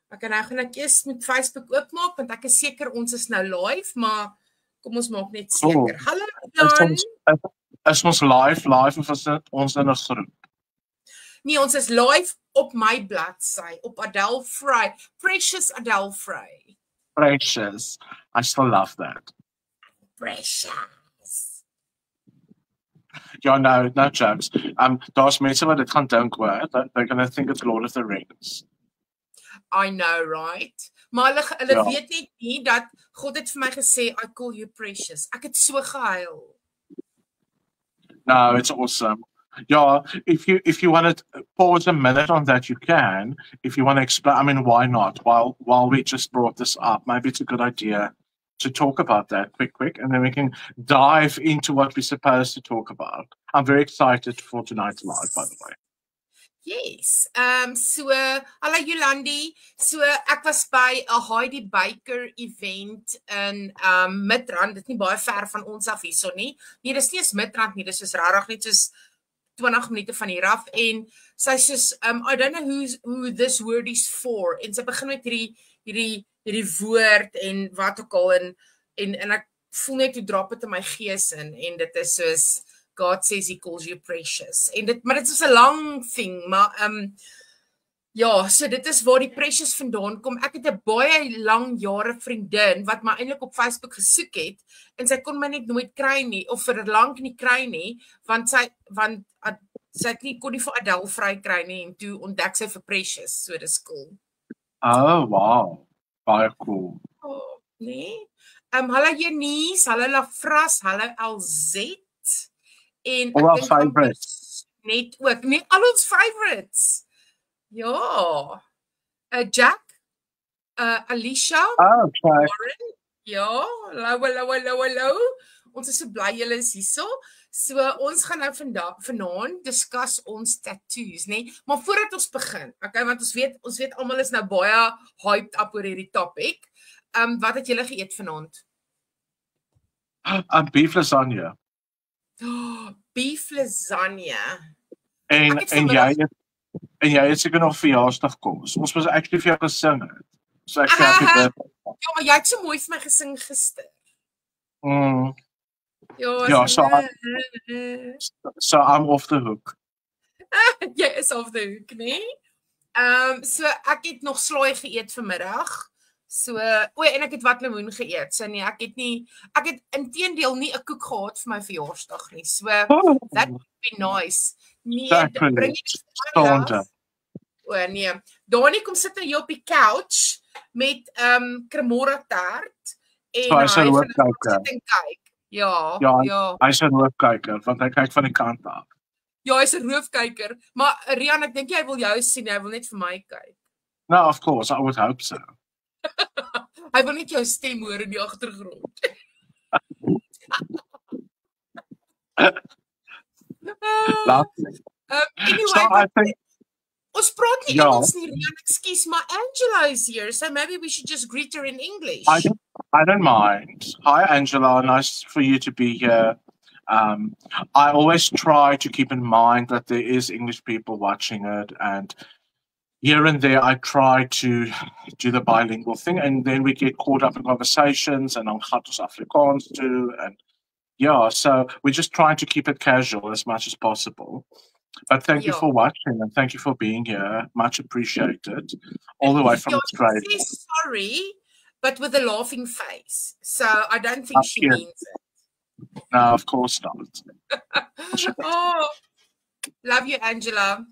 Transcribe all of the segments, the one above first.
Ek gaan ek eers met Facebook oopmaak want ek is seker ons is nou live, maar kom ons maak net seker. Hallo Jan. Is ons live of is dit ons in 'n groep? Nee, ons is live op my bladsy op Adele Frey. Precious Adele Frey. Precious. I still love that. Precious. Ja, no jokes. Daar's mense wat dit gaan dink hoor, they're gonna think it's Lord of the Rings. I know, right? Maar hulle weet net nie dat God het vir my gesê, I call you precious. Ek het so gehuil. No, it's awesome. Yeah, if you want to pause a minute on that, you can. If you want to explain, I mean, why not? While we just brought this up, maybe it's a good idea to talk about that quick, and then we can dive into what we're supposed to talk about. I'm very excited for tonight's live, by the way. Yes. So, hallo Jolandi. So, ek was by 'n Heidi Baker event in Midrand. Dit is nie baie ver van ons af hierso nie. Nee, dis nie eens Midrand nie, dis soos regtig net soos 20 minute van hier af en sy sê I don't know who this word is for en sy begin met hierdie woord en wat ook al en ek voel net hoe drop dit in my gees in en dit is soos God says he calls you precious. Maar dit is 'n lang thing, maar ja, so dit is waar die precious vandaan kom. Ek het 'n baie lang jare vriendin wat my eintlik op Facebook gesoek het en sy kon my net nooit kry nie of vir lank nie kry nie, want sy kon nie vir Adele Frey kry nie en toe ontdek sy vir Precious, so dis cool. Oh, wow. Baie cool. Oh, nee. Hallo Janice, hallo Lafras, hallo LZ. En all our favorites. Net ook, nee, al ons favorites. Ja. Jack, Alicia, okay. Warren, ja, hallo. Ons is so bly julle is hierso. So ons gaan nou vanaand discuss ons tattoos, nee. Maar voordat ons begin, okay, want ons weet almal is nou baie hyped up oor hierdie topic. Wat het julle geëet vanaand? Beef lasagna. Oh, beef lasagna. En jy het seker nog verjaarsdag kom. So ons was actually vir jou gesing het. So ek ja, maar jy het so mooi vir my gesing gister. Ja, so I'm off the hook. Jy is off the hook, nee? So ek het nog slaai geëet vanmiddag. So, en ek het wat lemoen geëet. So nee, ek het inteendeel nie 'n koek gehad vir my verjaarsdag nie. So that would be nice. Nee, bring dit aan. Nee. Dani kom sit hier op die couch met cremora taart en hy sit en kyk. Ja. Hy is 'n roofkyker want hy kyk van die kant af. Ja, hy's 'n roofkyker, maar Rian, ek dink hy wil jou sien, hy wil net vir my kyk. No, of course, I would hope so. Hy wil net jou stem hoor in die agtergrond. Anyway, so I think ons praat nie Engels nie, Rian, excuse, maar Angela is here, so maybe we should just greet her in English. I don't mind. Hi, Angela. Nice for you to be here. I always try to keep in mind that there is English people watching it, and here and there I try to do the bilingual thing, and then we get caught up in conversations, and on gaat ons Afrikaans too, and yeah, so we're just trying to keep it casual as much as possible. But thank you for watching, and thank you for being here. Much appreciated. All the way from Australia. She's sorry, but with a laughing face. So I don't think she means it. No, of course not. Oh, love you, Angela.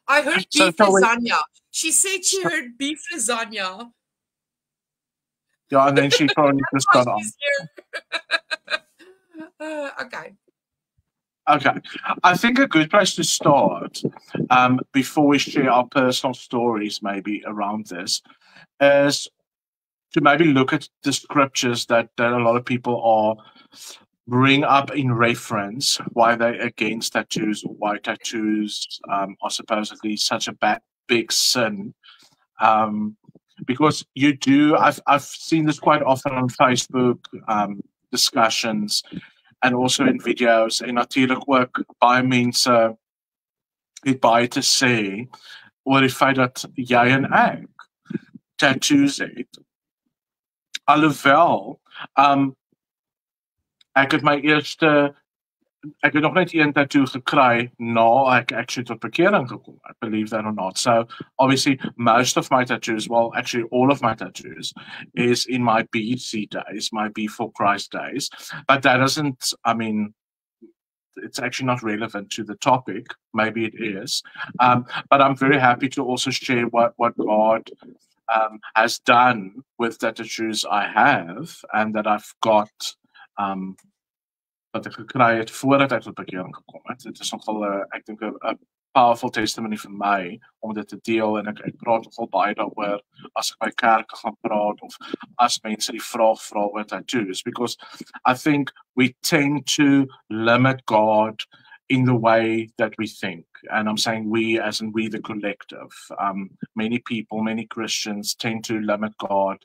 I heard beef lasagna. She said she heard beef lasagna. Yeah, and then she probably just got on. Okay. Okay, I think a good place to start, before we share our personal stories maybe around this, is to maybe look at the scriptures that a lot of people are bring up in reference, why they're against tattoos, or why tattoos are supposedly such a big sin. Because you do, I've seen this quite often on Facebook, discussions, and also in video's, en natuurlijk ook baie mense het baie te sê oor die feit dat jy en ek tattoos het. Alhoewel, ek het my eerste, ek het nog net een tattoo gekry na ek actually tot bekering gekom. I believe that or not. So obviously most of my tattoos, well actually all of my tattoos is in my BC days, my Be for Christ days. But that doesn't, I mean, it's actually not relevant to the topic. Maybe it is. But I'm very happy to also share what God has done with the tattoos I have and that I've got wat ek gekry het voordat ek tot bekering gekom het. Dit is nogal ek dink 'n powerful testimony vir my om dit te deel en ek praat nogal baie daaroor as ek by kerke gaan praat of as mense die vraag vra oor tattoos, because I think we tend to limit God in the way that we think, and I'm saying we as in we the collective. Many people, many Christians tend to limit God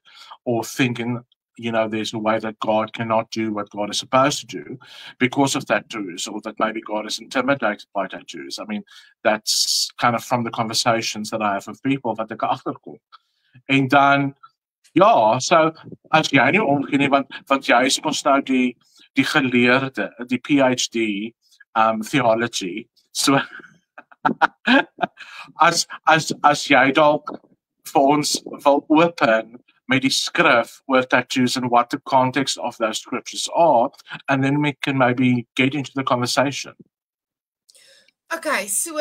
or thinking, you know, there's a way that God cannot do what God is supposed to do because of tattoos, or that maybe God is intimidated by tattoos. I mean, that's kind of from the conversations that I have with people wat ek agterkom. En dan, ja, so, as jy nie omgee nie, want jy is ons nou die geleerde, die PhD, theology, so, as jy dalk vir ons wil open met die skrif oor tattoos and what the context of those scriptures are, and then we can maybe get into the conversation. Okay, so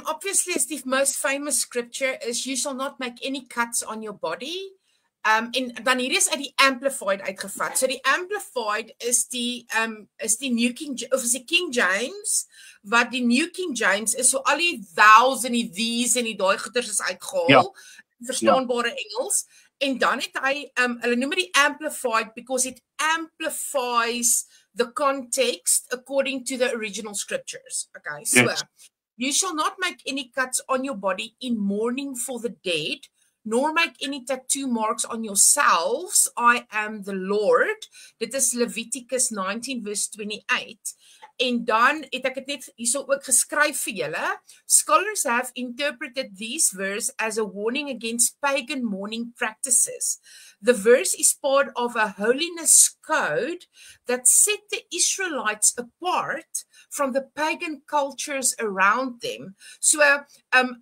obviously as the most famous scripture is you shall not make any cuts on your body. En dan hier is uit die Amplified uitgevat. So die Amplified is die New King, of is die King James, wat die New King James is, so al die thous en die these en die daai goeters is uitgehaal, verstaanbare Engels. En dan het hy, hulle noem die Amplified because it amplifies the context according to the original scriptures. Okay, so yes. You shall not make any cuts on your body in mourning for the dead, nor make any tattoo marks on yourselves. I am the Lord. Dit is Leviticus 19 verse 28. En dan het ek dit net hierso ook geskryf vir julle. Scholars have interpreted this verse as a warning against pagan mourning practices. The verse is part of a holiness code that set the Israelites apart from the pagan cultures around them. So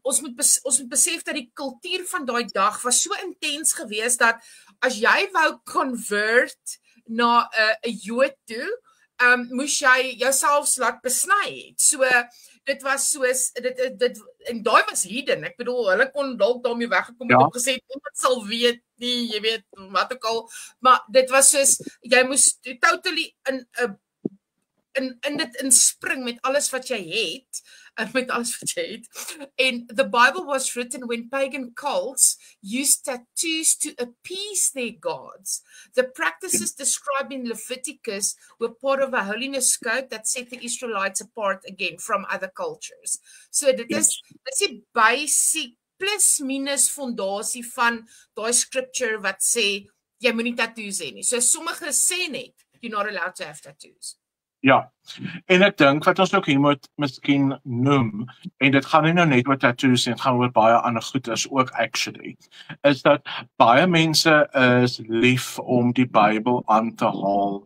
ons moet besef dat die kultuur van daai dag was so intens geweest dat as jy wou convert na 'n Jood toe, moes jy jouself laat besny het. So dit was soos dit en daai was hidden. Ek bedoel hulle kon dalk daarmee weggekom het, gesê niemand sal weet nie, jy weet wat ook al, maar dit was soos jy moes totally in dit inspring met alles wat jy het. And the Bible was written when pagan cults used tattoos to appease their gods. The practices described in Leviticus were part of a holiness code that set the Israelites apart again from other cultures. So dit is die basic plus minus fondasie van daai scripture wat sê jy moenie tattoos hê nie. So sommige sê net you're not allowed to have tattoos. Ja, en ek dink wat ons ook hier moet miskien noem, en dit gaan nie nou net oor tattoos en gaan oor baie ander goed is ook actually, is dat baie mense is lief om die Bybel aan te haal,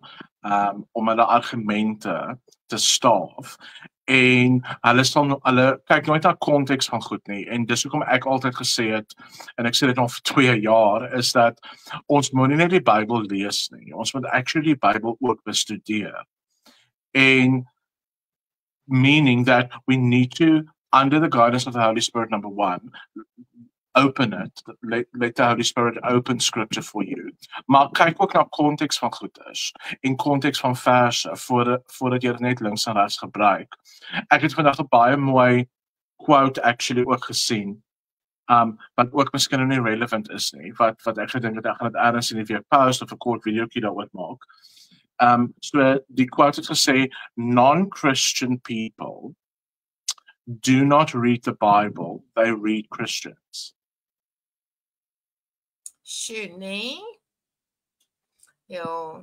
om hulle argumente te staaf, en hulle kyk nooit na konteks van goed nie, en dis hoekom ek altyd gesê het, en ek sê dit al vir 2 jaar, is dat ons moet nie net die Bybel lees nie, ons moet actually die Bybel ook bestudeer. And meaning that we need to, under the guidance of the Holy Spirit, number one, open it, let the Holy Spirit open scripture for you. Maar kyk ook na konteks van goed is, en konteks van verse, voordat jy net links en regs gebruik. Ek het vandag 'n baie mooi quote actually ook gesien, wat ook miskien nie relevant is nie, wat ek gedink het, ek gaan dit ergens in die week post of 'n kort videoetjie daaroor maak. So die quote het gesê, non-Christian people do not read the Bible, they read Christians. Sure, nee? Ja.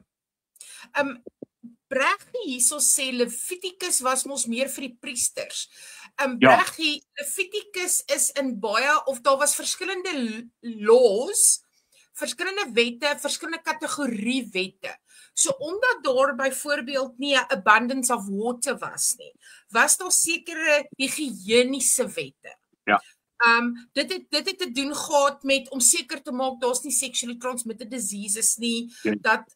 Breggie hierso sê Leviticus was mos meer vir die priesters. Breggie, Leviticus is in baie, of daar was verskillende laws verskillende wette, verskillende kategorie wette. So omdat daar byvoorbeeld nie 'n abundance of water was nie, was daar sekere higiëniese wette. Ja. Dit het te doen gehad met om seker te maak daar's nie sexually transmitted diseases nie, dat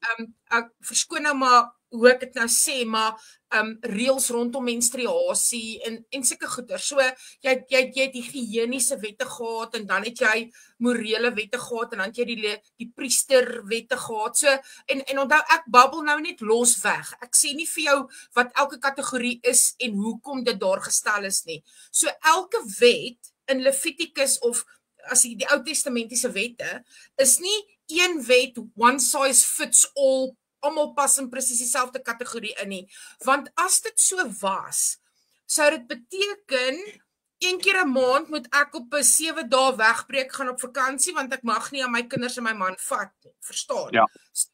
ek verskoon nou maar hoe ek dit nou sê, maar reëls rondom menstruasie en sulke goeder. So jy het die higiëniese wette gehad en dan het jy morele wette gehad en dan het jy die priester wette gehad. So en onthou ek babbel nou net los weg. Ek sê nie vir jou wat elke kategorie is en hoekom dit daar gestel is nie. So elke wet in Levitikus of as die Ou Testamentiese wette is nie een wet one size fits all, almal pas in presies dieselfde kategorie in nie. Want as dit so was, sou dit beteken 1 keer 'n maand moet ek op 'n 7 dae wegbreek gaan op vakansie want ek mag nie aan my kinders en my man vat nie. Verstaan? Ja. So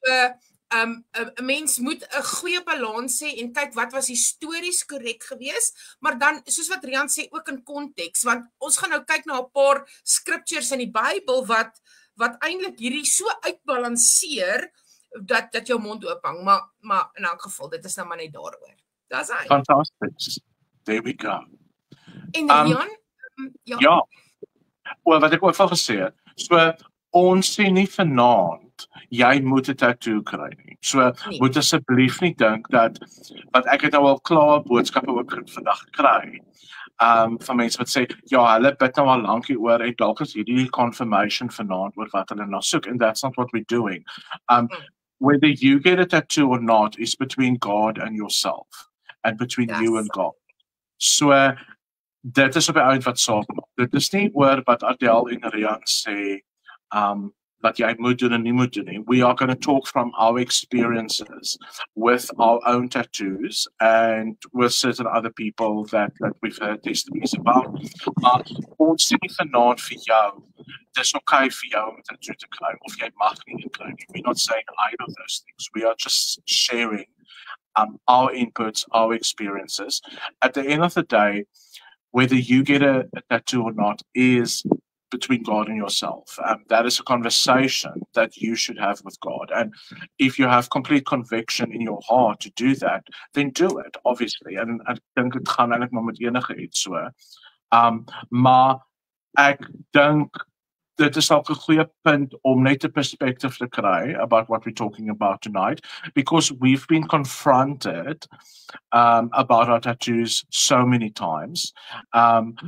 'n mens moet 'n goeie balans hê en kyk wat was histories korrek geweest, maar dan soos wat Rian sê ook in konteks, want ons gaan nou kyk na 'n paar scriptures in die Bybel wat eintlik hierdie so uitbalanseer dat jou mond oophang, maar in elk geval dit is nou maar net daaroor. Dis hy. Fantasties. There we go. En Rian, ja. Wel wat ek ook al gesê het, so ons sê nie vanaand jy moet 'n tattoo kry nie. So moet asseblief nie dink dat want ek het nou al klaar boodskappe ook vandag gekry. Van mense wat sê ja, hulle bid nou al lank hieroor en dalk is hierdie confirmation vanaand oor wat hulle nou soek and that's not what we're doing. Whether you get a tattoo or not is between God and yourself and between you and God. So dit is op die eind wat saak maak. Dit is nie oor wat Adele en Rian sê wat jy moet doen en nie moet doen nie. We are going to talk from our experiences with our own tattoos and with certain other people that we've heard testimonies about. Maar ons sê nie vanaand vir jou, dis okay vir jou om 'n tattoo te kry, of jy mag nie kry nie. We're not saying either of those things. We are just sharing our inputs, our experiences. At the end of the day, whether you get a tattoo or not is between God and yourself. That is a conversation that you should have with God. And if you have complete conviction in your heart to do that, then do it, obviously. And ek dink dit gaan eintlik maar met enige iets so. Maar ek dink dit is ook 'n goeie punt om net 'n perspective te kry about what we're talking about tonight, because we've been confronted about our tattoos so many times,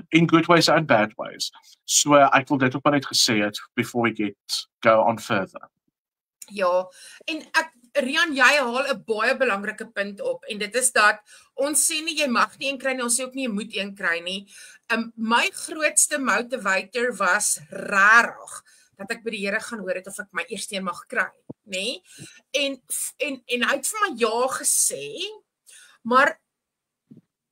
in good ways and bad ways. So ek wil dit ook maar net gesê het before we go on further. Ja, en Rian, jy haal 'n baie belangrike punt op en dit is dat ons sê nie jy mag nie een kry nie, ons sê ook nie jy moet een kry nie. My grootste motivator was rarig dat ek by die Here gaan hoor het of ek my eerste een mag kry, nê? En hy het vir my ja gesê, maar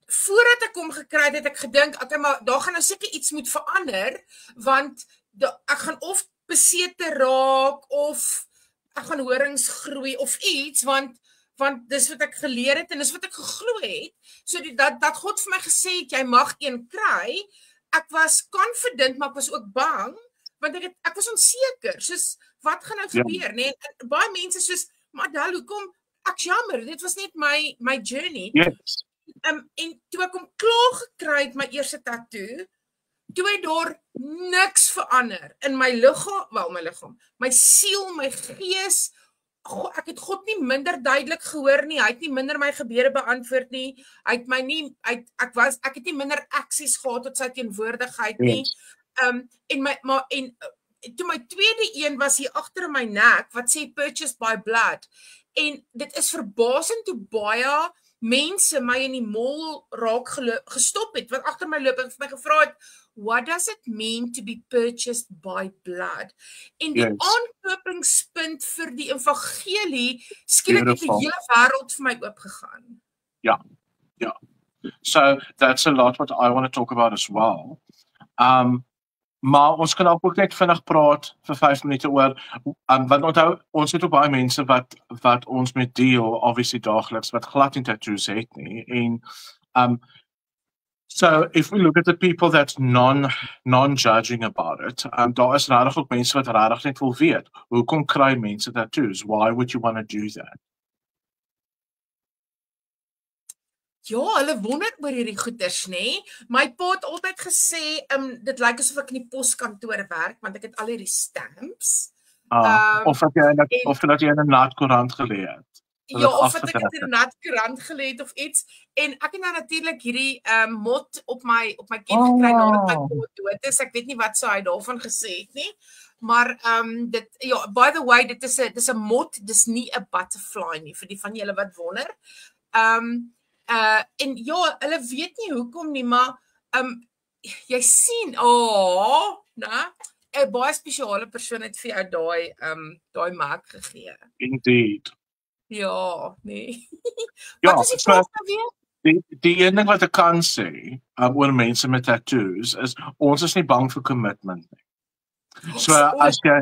voordat ek hom gekry het ek gedink, okay, maar daar gaan nou seker iets moet verander, want ek gaan of besete raak of ek gaan horings groei of iets, want dis wat ek geleer het en dis wat ek geglo het. So dat God vir my gesê het, jy mag een kry. Ek was confident, maar ek was ook bang, want ek was onseker, soos wat gaan nou gebeur, nee? Baie mense soos, maar Adele, hoekom? Ek's jammer, dit was net my journey. Yes. En toe ek hom klaar gekry het, my eerste tattoo, toe het daar niks verander in my liggaam, my siel, my gees. Ek het God nie minder duidelik gehoor nie, hy het nie minder my gebede beantwoord nie, hy het my nie, ek het nie minder aksies gehad tot sy teenwoordigheid nie. En toe my tweede een was hier agter in my nek, wat sê purchased by blood, en dit is verbasend hoe baie mense my in die mall raak gestop het, wat agter my loop en vir my gevra het, what does it mean to be purchased by blood? En die aankopingspunt vir die evangelie, skielik het die hele wêreld vir my oopgegaan. Ja. So that's a lot what I want to talk about as well. Maar ons kan ook net vinnig praat vir 5 minute oor, want onthou, ons het ook baie mense wat ons met deel, obviously daagliks, wat glad nie tattoos het nie, en So if we look at the people that's non-judging about it, daar is regtig ook mense wat regtig net wil weet, hoekom kry mense tattoos? Why would you want to do that? Ja, hulle wonder oor hierdie goeders, nê? My pa het altyd gesê, dit lyk asof ek in die poskantoor werk want ek het al hierdie stamps. Of dat jy in 'n natkoerant gelê het. Ja, of dat ek in 'n natkoerant gelê het of iets. En ek het nou natuurlik hierdie mot op my ken gekry nadat my pa dood is. Ek weet nie wat sou hy daarvan gesê het nie. Maar dit ja, by the way, dit is 'n mot, dis nie 'n butterfly nie vir die van julle wat wonder. En ja, hulle weet nie hoekom nie, maar jy sien, né? 'n baie spesiale persoon het vir jou daai merk gegee. Indeed. Ja, nee. Ja, wat is die vraag nou weer? Die een ding wat ek kan sê oor mense met tattoos is ons is nie bang vir commitment nie. So as jy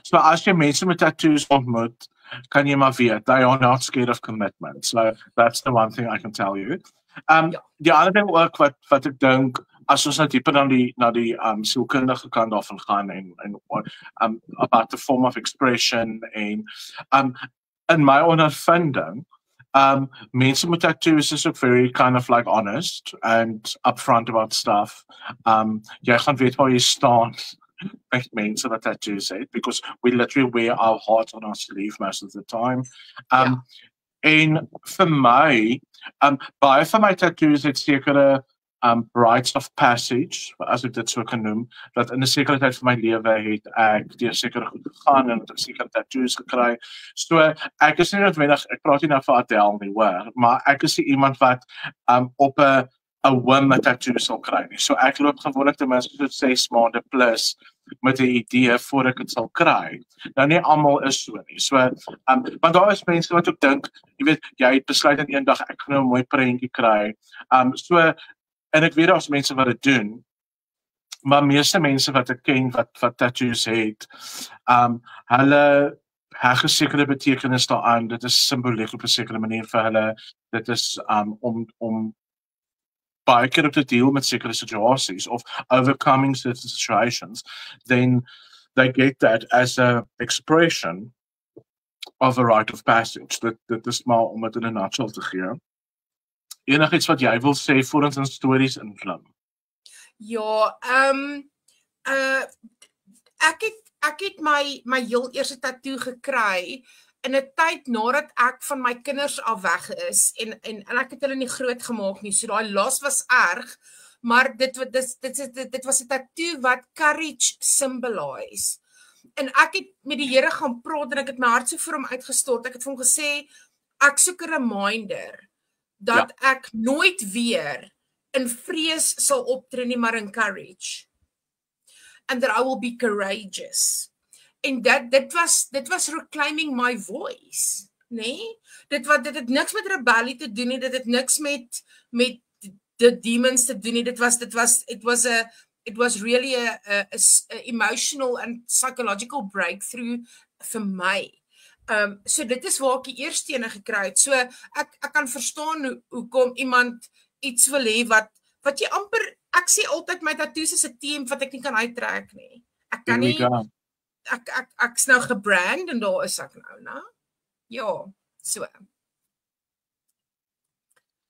so as jy mense met tattoos ontmoet, kan jy maar weet, they are not scared of commitment. So that's the one thing I can tell you. Die ander ding ook wat ek dink, as ons nou dieper na die sielkundige kant daarvan gaan en about the form of expression en in my ondervinding, mense met tattoos is ook very kind of like honest and upfront about stuff. Jy gaan weet waar jy staan met mense wat tattoos het, because we literally wear our heart on our sleeve most of the time. En vir my, baie van my tattoos het sekere rites of passage, as ek dit so kan noem, dat in 'n sekere tyd van my lewe het ek deur sekere goed gegaan en het ek sekere tattoos gekry. So ek is nie noodwendig, ek praat nie nou vir Adele nie, hoor, maar ek is nie iemand wat op 'n whim 'n tattoo sal kry nie. So ek loop gewoonlik ten minste so 6 maande plus met 'n idee voor ek dit sal kry. Nou nie almal is so nie. So want daar is mense wat ook dink, jy weet, jy het besluit in eendag ek gaan nou 'n mooi prentjie kry. So en ek weet daar's mense wat dit doen, maar meeste mense wat ek ken wat tattoos het, hulle heg 'n sekere betekenis daaraan. Dit is simboliek op 'n sekere manier vir hulle. Dit is om baie keer op te deel met sekere situasies of overcoming certain situations, then they get that as a expression of a rite of passage. Dit is maar om dit in 'n nutshell te gee. Enigiets wat jy wil sê voor ons in stories inklim? Ja, ek het my heel eerste tattoo gekry in 'n tyd nadat ek van my kinders af weg is en ek het hulle nie groot gemaak nie. So daai los was erg, maar dit was 'n tattoo wat courage symbolize. En ek het met die Here gaan praat en ek het my hart so vir hom uitgestort. Ek het vir hom gesê ek soek 'n reminder dat ek nooit weer in vrees sal optree nie, maar in courage. And that I will be courageous. En dit was reclaiming my voice, nee? Dit het niks met rebellie te doen nie, dit het niks met the demons te doen nie. It was really a emotional and psychological breakthrough vir my. So dit is waar ek die eerste ene gekry het. So ek kan verstaan hoekom iemand iets wil hê wat jy amper, ek sê altyd my tattoos is 'n team wat ek nie kan uittrek nie. Ek kan nie ek's nou gebrand en daar is ek nou, né? Ja, so.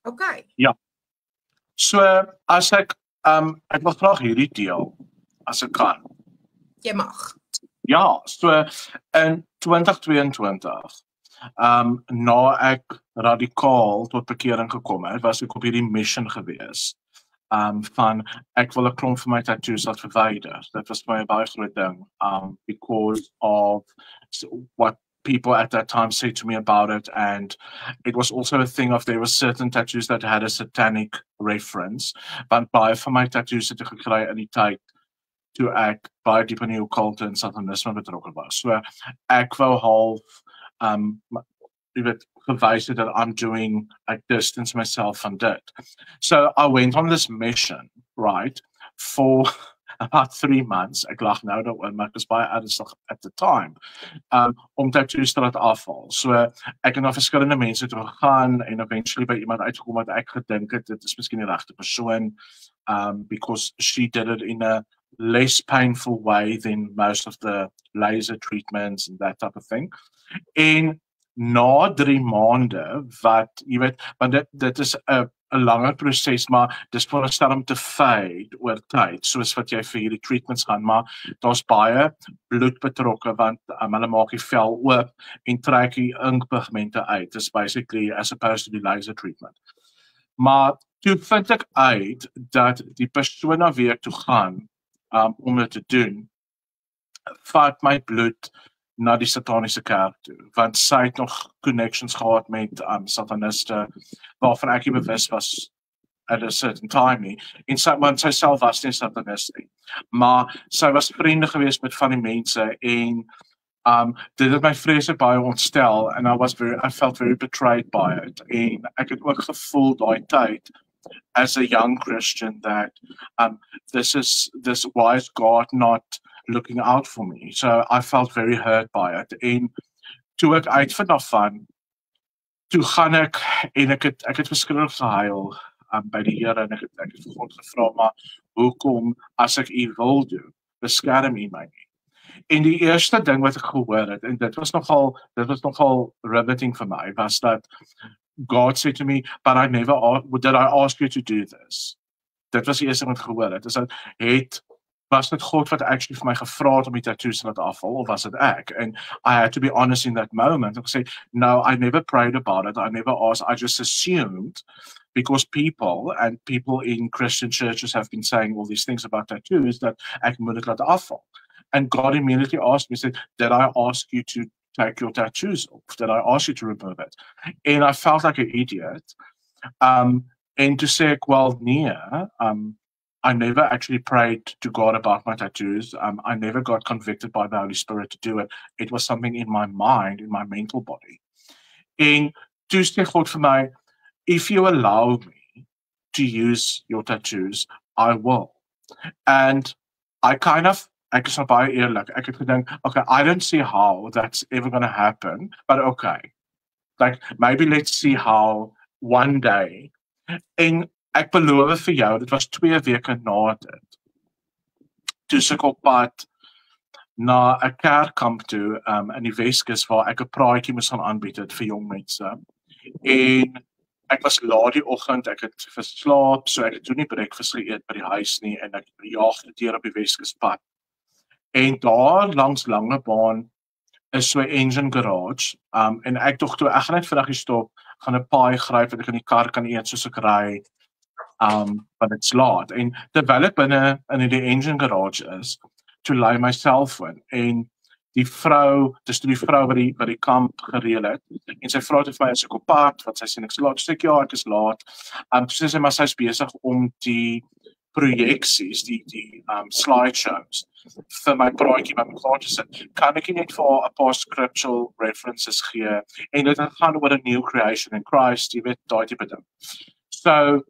Okay. Ja. So as ek wil graag hierdie deel as ek kan. Jy mag. Ja, so in 2022 na ek radikaal tot bekering gekom het, was ek op hierdie mission gewees. Van ek wil 'n klomp van my tattoos laat verwyder. Dit was my baie groot ding, because of what people at that time said to me about it, and it was also a thing of there were certain tattoos that had a satanic reference, want baie van my tattoos het ek gekry in die tyd toe ek baie diep in die occulte en satanisme betrokke was. So ek wou half jy weet, gewys het that I'm doing, I distance myself from that. So I went on this mission, right, for about 3 months. Ek lag nou daaroor, maar ek was baie ernstig at the time. Om tattoos te laat afval. So ek het na verskillende mense toe gegaan en eventually by iemand uitgekom wat ek gedink het dit is miskien die regte persoon, because she did it in a less painful way than most of the laser treatments and that type of thing. En na 3 maande wat jy weet, want dit is 'n langer proses, maar dis veronderstel om te fade oor tyd, soos wat jy vir hierdie treatments gaan, maar daar's baie bloed betrokke want hulle maak die vel oop en trek die inkpigmente uit. It's basically as opposed to the laser treatment. Maar toe vind ek uit dat die persoon na wie ek toe gaan om dit te doen, vat my bloed na die sataniese kerk toe, want sy het nog connections gehad met sataniste, waarvan ek nie bewus was at a certain time nie, en want sy self was nie satanist nie, maar sy was vriende geweest met van die mense, en dit het my vreeslik baie ontstel, and I felt very betrayed by it, en ek het ook gevoel daai tyd, as a young Christian, that why is God not looking out for me? So I felt very hurt by it. En toe ek uitvind daarvan, toe gaan ek en ek het verskriklik gehuil by die Here, en ek het vir God gevra, maar hoekom as ek U wil doen, beskerm U my nie? En die eerste ding wat ek gehoor het, en dit was nogal riveting vir my, was dat God said to me, but did I ask you to do this? Dit was die eerste wat ek gehoor het. Was dit God wat actually vir my gevra het om die tattoos te laat afval, of was dit ek? And I had to be honest in that moment. Ek sê, no, I never prayed about it. I never asked. I just assumed, because people in Christian churches have been saying all these things about tattoos, that ek moet dit laat afval. And God immediately asked me, said, did I ask you to take your tattoos off? Did I ask you to remove it? And I felt like an idiot. And to say, well, I never actually prayed to God about my tattoos. I never got convicted by the Holy Spirit to do it. It was something in my mind, in my mental body. En toe sê God vir my, if you allow me to use your tattoos, I will. And ek is nou baie eerlik, ek het gedink, okay, I don't see how that's ever going to happen, but okay. Like, maybe let's see how one day. En ek beloof vir jou, dit was 2 weke na dit, toe ek op pad na 'n kerkkamp toe, in die Weskus, waar ek 'n praatjie moes gaan aanbied het vir jong mense. En ek was laat die oggend, ek het verslaap, so ek het toe nie breakfast geëet by die huis nie, en ek jaag deur op die Weskuspad. En daar langs Langebaan is so 'n engine garage, en ek dog toe, ek gaan net vinnig stop, gaan 'n paai gryp, wat ek in die kar kan eet soos ek ry, but dit's laat. En terwyl ek binne in die engine garage is, toe lei my selfoon, en die vrou wat die kamp gereël het, en sy vra toe vir my, is ek op pad, wat sy sê, ek is laat, so ek, ja, ek is laat, toe sê sy, maar sy is besig om die projeksies, die slideshows, vir my praatjie wat mekaar te sit, kan ek nie net vir 'n paar scriptural references gee, en dit gaan oor 'n new creation in Christ, jy weet, daai tipe ding. So,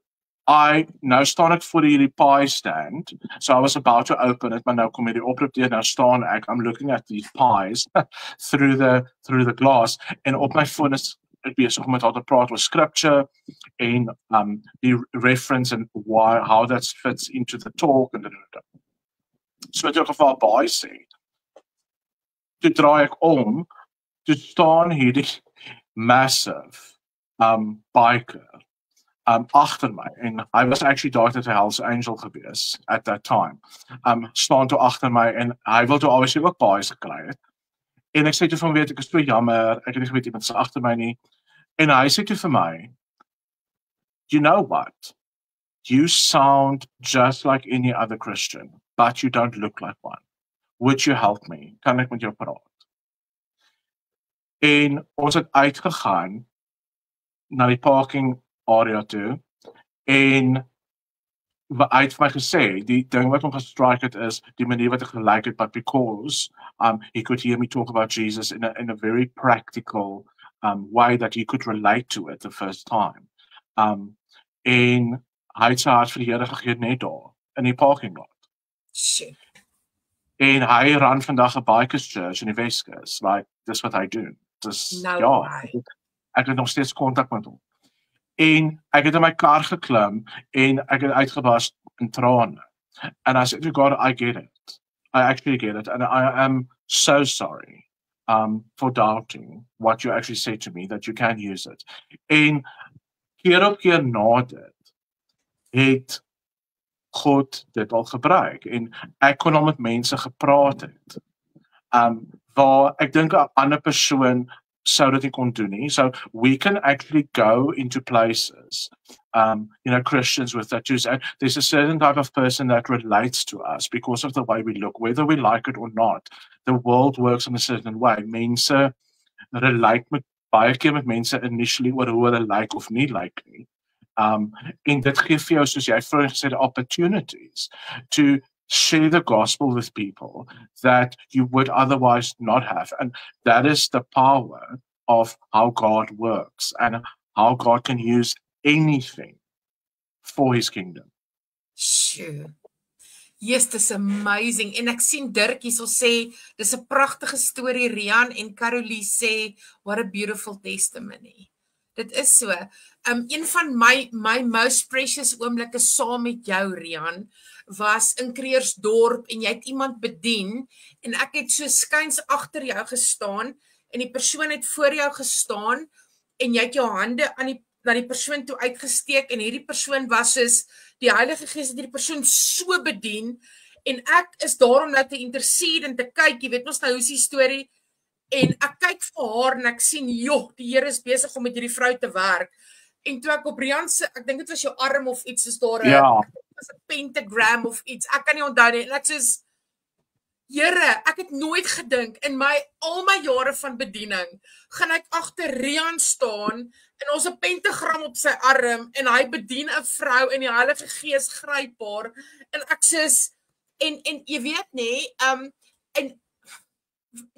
nou staan ek voor hierdie pie stand, so I was about to open it, maar nou kom hierdie oproep deur, nou staan ek, I'm looking at these pies through the glass, en op my phone is ek besig om met haar te praat oor scripture, en die reference and how that fits into the talk, en so in 'n geval baie sê, toe draai ek om, toe staan hierdie massive biker agter my, en hy was actually daar met 'n Hells Angel gewees at that time, staan toe agter my, en hy wil toe obviously ook baie gekry het, en ek sê toe van, weet ek is so jammer, ek het nie geweet iemand is agter my nie, en hy sê toe vir my, you know what, you sound just like any other Christian, but you don't look like one. Would you help me? Kan ek met jou praat? En ons het uitgegaan na die parking area toe, en hy het vir my gesê, die ding wat hom gestrike het is, die manier wat ek gelike het, but because he could hear me talk about Jesus in a very practical way that he could relate to it the first time. En hy het sy hart vir die Here gegee net daar, in die parking lot. Sjoe. En hy ran vandag 'n Bikers Church in die Weskus. Like, dis wat hy doen. Dis, No ja, way. ek het nog steeds kontak met hom. En ek het in my kar geklim en ek het uitgebars in trane. And I said to God, I get it. I actually get it. And I am so sorry for doubting what you actually said to me, that you can use it. En keer op keer na dit, het God dit al gebruik. En ek kon al met mense gepraat het. Waar ek dink 'n ander persoon sou dit nie kon doen nie. So we can actually go into places, Christians with tattoos, and there's a certain type of person that relates to us because of the way we look, whether we like it or not. The world works in a certain way. Mense relate met baie keer met mense initially oor hoe hulle like of nie like nie. En dit gee vir jou, soos jy vroeër gesê het, opportunities to share the gospel with people that you would otherwise not have. And that is the power of how God works and how God can use anything for his kingdom. Sjoe. Yes, dis amazing. En ek sien Dirk hierso sê, dis 'n pragtige storie, Rian, en Carolie sê, what a beautiful testimony. Dit is so. Een van my most precious oomblikke saam met jou, Rian, was in Kreersdorp en jy het iemand bedien en ek het so skuins agter jou gestaan en die persoon het voor jou gestaan en jy het jou hande na die persoon toe uitgesteek en hierdie persoon was soos die Heilige Gees het hierdie persoon so bedien en ek is daarom nou te intercede en te kyk, jy weet ons nou hoe is die storie en ek kyk vir haar en ek sien, joh, die Here is besig om met hierdie vrou te werk. En toe ek op Rian se, ek dink dit was jou arm of iets, is daar 'n pentagram of iets. Ek kan nie onthou nie. En ek soos, Here, ek het nooit gedink in al my jare van bediening gaan ek agter Rian staan en ons 'n pentagram op sy arm en hy bedien 'n vrou en die Heilige Gees gryp haar en ek soos en jy weet nê, en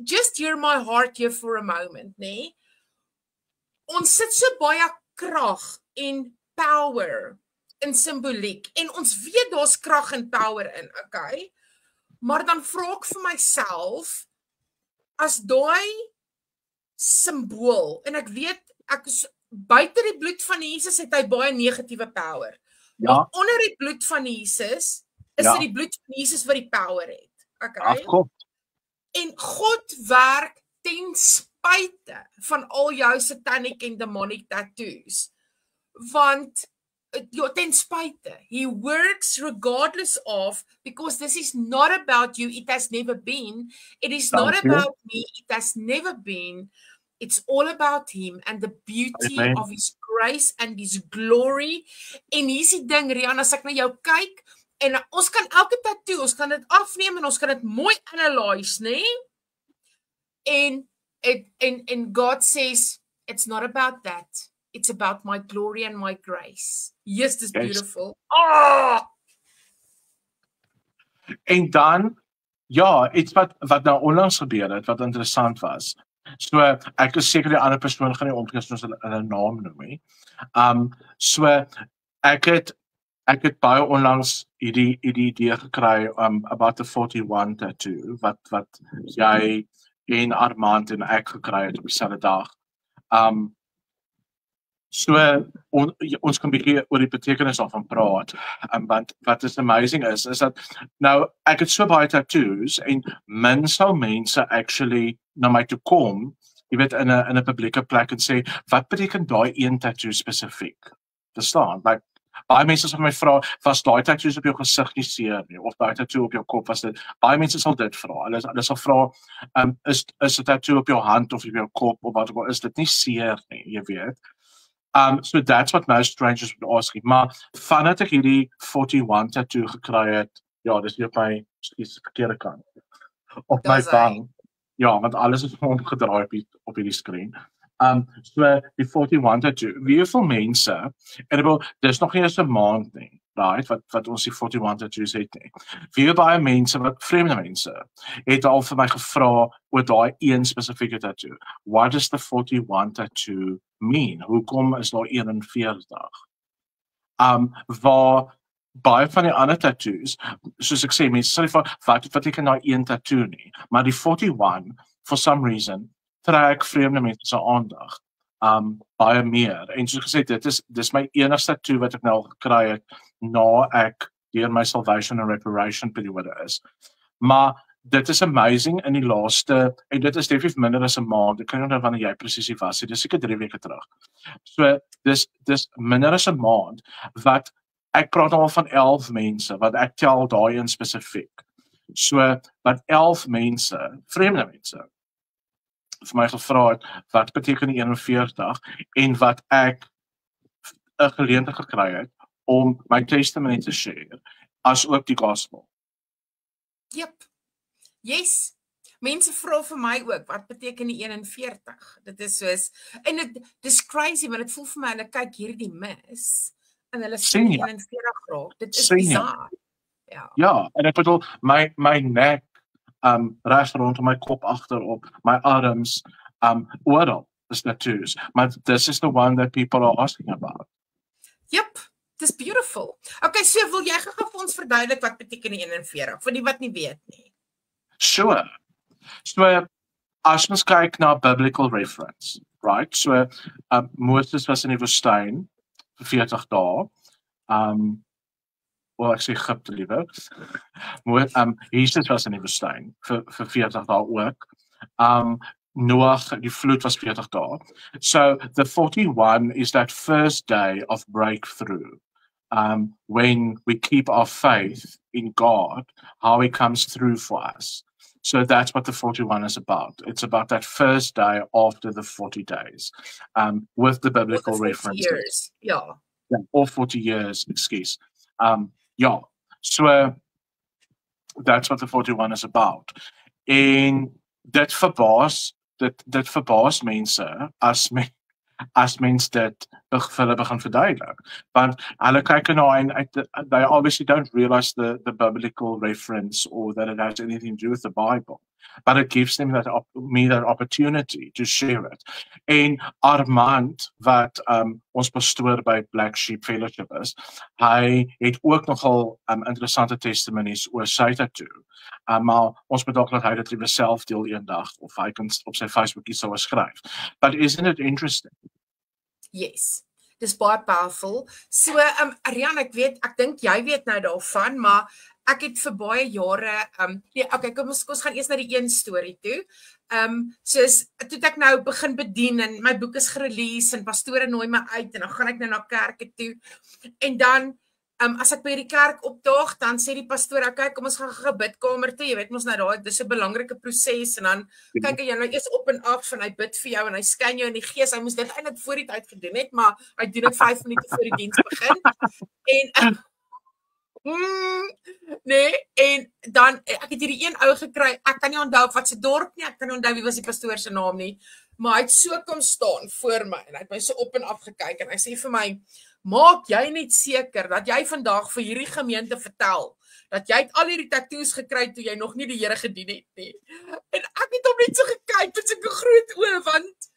just hear my heart here for a moment, nê? Ons sit so baie krag en power in simboliek en ons weet daar's krag en power in, okay? Maar dan vra ek vir myself as daai simbool en ek weet ek is buite die bloed van Jesus het hy baie negatiewe power. Ja. Maar onder die bloed van Jesus is dit die bloed van Jesus wat die power het. Okay? Afkom. En God werk ten spyte van al jou satanic en demonic tattoos. Want ten spyte, he works regardless of, because this is not about you, it has never been. It is not about me, it has never been. It's all about him and the beauty of his grace and his glory. En hier is die ding, Rian, as ek na jou kyk, en ons kan elke tattoo, ons kan dit afneem en ons kan dit mooi analyse, nee? And God says, it's not about that. It's about my glory and my grace. Yes, this is beautiful. Oh! En dan, ja, iets wat nou onlangs gebeur het, wat interessant was. So, ek is seker die ander persoon gaan nie omgees ons hulle naam noem nie. So, ek het baie onlangs hierdie idee gekry about the 41 tattoo, wat jy en Armand en ek gekry het op dieselfde dag. So, ons kan bietjie oor die betekenis daarvan praat. Want wat is amazing is dat, nou, ek het so baie tattoos en min sal mense actually na my toe kom, jy weet, in 'n publieke plek en sê, wat beteken daai een tattoo spesifiek? Verstaan? Like, baie mense sal my vra, was daai tattoos op jou gesig nie seer nie, of daai tattoo op jou kop was dit? Baie mense sal dit vra. Hulle sal vra, is 'n tattoo op jou hand of op jou kop of wat ook al, is dit nie seer nie, jy weet? So that's what most strangers would ask me. Maar vandat ek hierdie 41 tattoo gekry het, ja, dis hier op my verkeerde kant. Op my wang. Ja, want alles is omgedraai op hierdie skerm. So die 41 tattoo, hoeveel mense, en dis nog nie eens 'n maand nie, right, wat ons die 41 tattoos het nie. Veel baie mense, vreemde mense, het al vir my gevra oor daai een spesifieke tattoo. What does the 41 tattoo mean? Hoekom is daar 41? Waar baie van die ander tattoos, soos ek sê, mense sal nie van, wat beteken nou een tattoo nie, maar die 41, for some reason, trek vreemde mense se aandag, baie meer, en soos gesê, dis my enigste tattoo wat ek nou gekry het, na ek deur my salvation and reparation periode is, maar dit is amazing in die laaste, en dit is definitief minder as 'n maand, ek kan nie onthou wanneer jy presies was, dit is seker 3 weke terug, so, dis minder as 'n maand, wat ek praat al van 11 mense, wat ek tel daai in spesifiek. So, wat 11 mense, vreemde mense, vir my gevra het, wat beteken die 41, en wat ek 'n geleentheid gekry het, om my testimony te share, as ook die gospel. Yep. Yes. Mense vra vir my ook, wat beteken die 41? Dit is soos, en dis crazy, want dit voel vir my, hulle kyk hierdie mis, en hulle sien 41 graad, dit is bizar. Ja, en ek bedoel, my nek, reg rondom my kop agterop, my arms, oral is tattoos, maar this is the one that people are asking about. Yep, dis beautiful. Okay, so wil jy gou vir ons verduidelik wat beteken die 41, vir die wat nie weet nie? Sure. So, as ons kyk na biblical reference, right? So, Moses was in die woestyn vir 40 dae. Wel, ek sê Egypte liewer. Jesus was in die woestyn vir 40 dae ook. Noach, die vloed was 40 dae. So, the 41 is that first day of breakthrough. When we keep our faith in God, how He comes through for us. So that's what the 41 is about. It's about that first day after the 40 days, with the biblical references. Years, yeah. Or 40 years, excuse. Yeah, so that's what the 41 is about. En dit verbaas mense as mens dit vir hulle begin verduidelik. Want hulle kyk na en they obviously don't realize the biblical reference or that it has anything to do with the Bible. But it gives them that opportunity to share it. En Armand, wat ons pastoor by Black Sheep Fellowship is, hy het ook nogal interessante testimonies oor sy tattoo. Maar ons moet dalk dat hy dit liewer self deel eendag, of hy kan op sy Facebook iets sou skryf. But isn't it interesting? Yes, dis baie powerful. So, Rian, ek dink jy weet nou daarvan, maar ek het vir baie jare, okay, kom ons gaan eers na die een storie toe. Soos, toe ek nou begin bedien, en my boek is gerelease, en pastore nooi my uit, en dan gaan ek nou na kerke toe, en dan, as ek by die kerk opdaag, dan sê die pastoor, okay, kom ons gaan gebidkamer toe, jy weet ons nou daar, dis 'n belangrike proses, en dan kyk hy nou eers op en af, en hy bid vir jou, en hy skyn jou in die gees, hy moes dit eintlik voor die tyd gedoen het, maar hy doen dit 5 minute voor die diens begin, en nee, en dan, ek het hierdie een ou gekry, ek kan nie onthou wat se dorp nie, ek kan nie onthou wie was die pastoor se naam nie, maar hy het so kom staan voor my, en hy het my so op en af gekyk, en hy sê vir my, maak jy net seker, dat jy vandag vir hierdie gemeente vertel, dat jy het al hierdie tattoos gekry, toe jy nog nie die Here gedien het nie, en ek het hom net so gekyk, met so'n groot oë, want,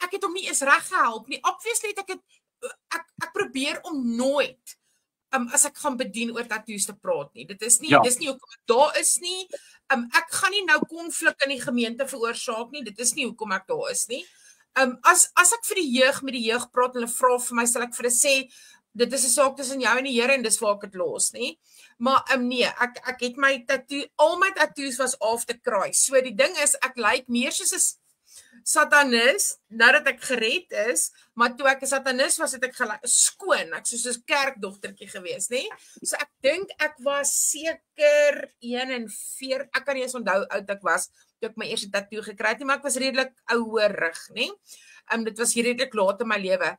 ek het hom nie eens reg gehelp nie, obviously het ek probeer om nooit, as ek gaan bedien oor tattoos te praat nie. Dit is nie, dis nie hoekom ek daar is nie. Ek gaan nie nou konflik in die gemeente veroorsaak nie. Dit is nie hoekom ek daar is nie. As ek vir die jeug met die jeug praat, hulle vra vir my, sal ek vir hulle sê, dit is 'n saak tussen jou en die Here en dis waar ek dit los, nie. Maar nee, ek het my tattoo, al my tattoos was af te kraai. So die ding is, ek lyk meer soos 'n satanis, nou dat ek gered is, maar toe ek 'n satanis was, het ek skoon, ek soos 'n kerkdogtertjie gewees, nê? So ek dink ek was seker 41, ek kan nie eens onthou oud ek was, toe ek my eerste tattoo gekry het nie, maar ek was redelik ouerig, nê? Dit was redelik laat in my lewe.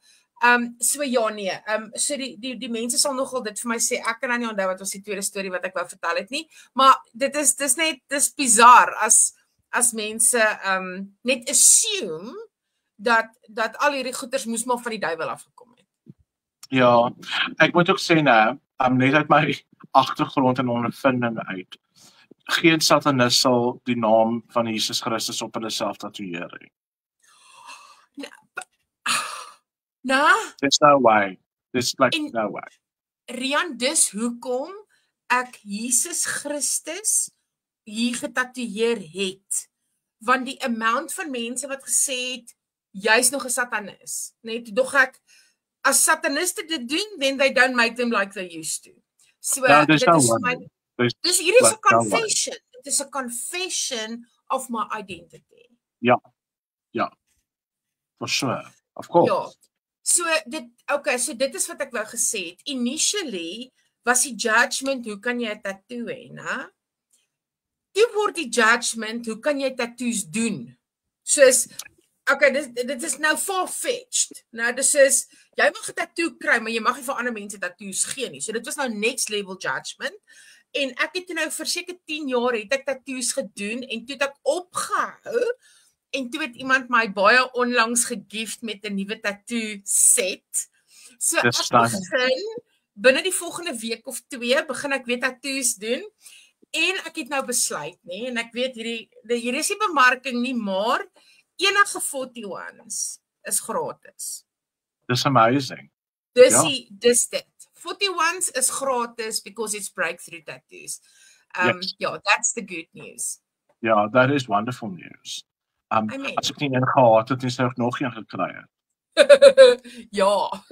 So ja, nee, so die mense sal nogal dit vir my sê, ek kan nou nie onthou wat was die tweede storie wat ek wou vertel het nie, maar dis bizar, as mense net assume dat al hierdie goeters moes maar van die duiwel afgekom het. Ja, ek moet ook sê, net uit my agtergrond en ondervinding uit, geen satanis sal die naam van Jesus Christus op hulle self tatoeëer nie. Nah? There's no way. There's no way. Rian, dis hoekom ek Jesus Christus hier getatoeëer het. Want die amount van mense wat gesê het, jy's nog 'n satanis. Net dog ek, as sataniste dit doen, then they don't make them like they used to. So, dit is my, dis hier is 'n confession. Dit is 'n confession of my identity. Ja, for sure, of course. Ja. So dit is wat ek wou gesê het. Initially was die judgment, hoe kan jy 'n tattoo hê, né? Toe word die judgment, hoe kan jy tattoos doen? Soos, dit is nou far-fetched. Nou, dis is, jy mag 'n tattoo kry, maar jy mag nie vir ander mense tattoos gee nie. So dit was nou next level judgment. En ek het nou vir seker 10 jaar het ek tattoos gedoen en toe het ek opgehou. En toe het iemand my baie onlangs gegift met 'n nuwe tattoo set. So ek begin binne die volgende week of 2 begin ek weer tattoos doen. En ek het nou besluit, nê, en ek weet hier is nie bemarking nie, maar enige 41s is gratis. Dis amazing. Dis dit. 41s is gratis because it's breakthrough tattoos. Yes. Yeah, that's the good news. Yeah, that is wonderful news. As ek nie een gehad het, is ek nog een gekry het. Ja.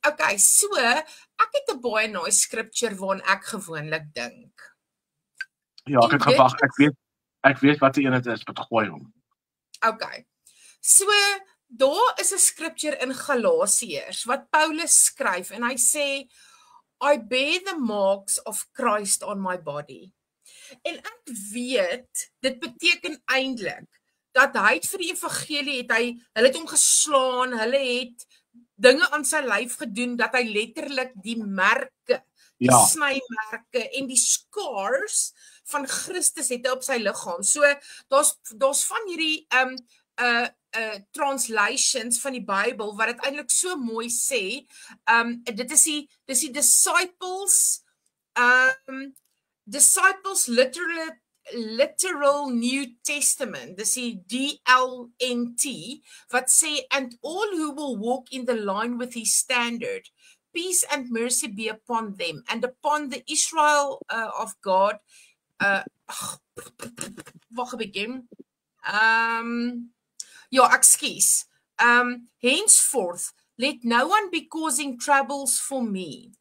Okay, so ek het 'n baie nice scripture waaraan ek gewoonlik dink. Ja, ek het gewag, ek weet wat die een het is, wat gooi hom. Okay. So daar is 'n scripture in Galasiërs wat Paulus skryf en hy sê I bear the marks of Christ on my body. En ek weet, dit beteken eintlik dat hy het vir die evangelie hulle het hom geslaan, hulle het dinge aan sy lyf gedoen dat hy letterlik die merke, die snymerke en die scars van Christus het op sy liggaam. So daar's van hierdie translations van die Bybel wat dit eintlik so mooi sê. Dit is die disciples literal New Testament, dis die DLNT, wat sê, and all who will walk in the line with his standard, peace and mercy be upon them, and upon the Israel of God, wag 'n bietjie, excuse, henceforth, let no one be causing troubles for me,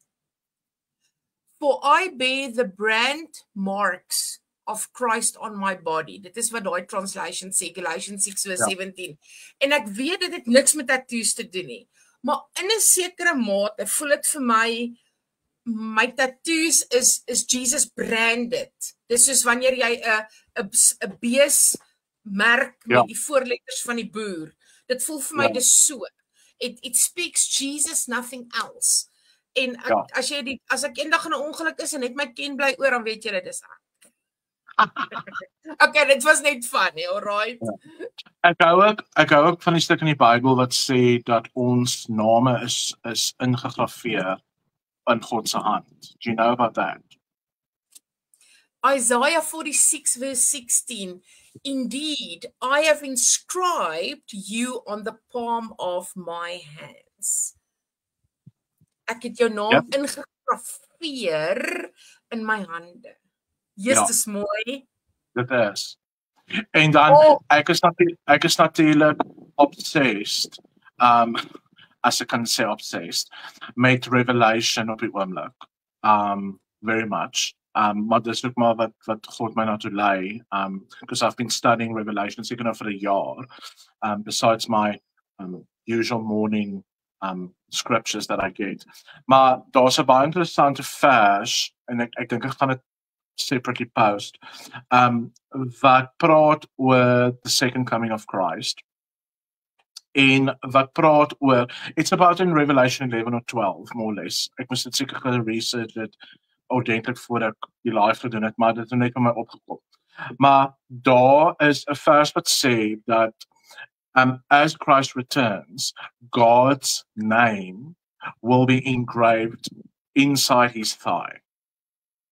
for I bear the brand marks of Christ on my body. Dit is wat daai translation sê, Galatians 6:17. En ek weet dit het niks met tattoos te doen nie. Maar in 'n sekere mate voel dit vir my tattoos is Jesus branded. Dis soos wanneer jy 'n bees merk met die voorletters van die boer. Dit voel vir my dis so. It speaks Jesus, nothing else. En as ek eendag in 'n ongeluk is en net my ken bly oor, dan weet jy dit is ek. Okay, dit was net funny, alright. Ek hou ook van die stuk in die Bybel wat sê dat ons name is ingegrafeer in God se hand. Do you know about that? Isaiah 46:16. Indeed, I have inscribed you on the palm of my hands. Ek het jou naam ingegrafeer in my hande. Yes, dis mooi. Dit is. En dan ek is natuurlik obsessed, as ek kan sê obsessed, met Revelation op die oomblik. Very much. Maar dis ook maar wat God my na toe lei. Because I've been studying Revelation seker nou vir 'n jaar. Besides my usual morning scriptures that I get. Maar daar's 'n baie interessante vers en ek dink ek gaan dit separately post, wat praat oor the second coming of Christ. En wat praat oor, it's about in Revelation 11 or 12, more or less. Ek moes dit seker geresearch het, ordentlik voor ek die live gedoen het, maar dit het net by my opgekom. Maar daar is 'n vers wat sê dat as Christ returns, God's name will be engraved inside his thigh.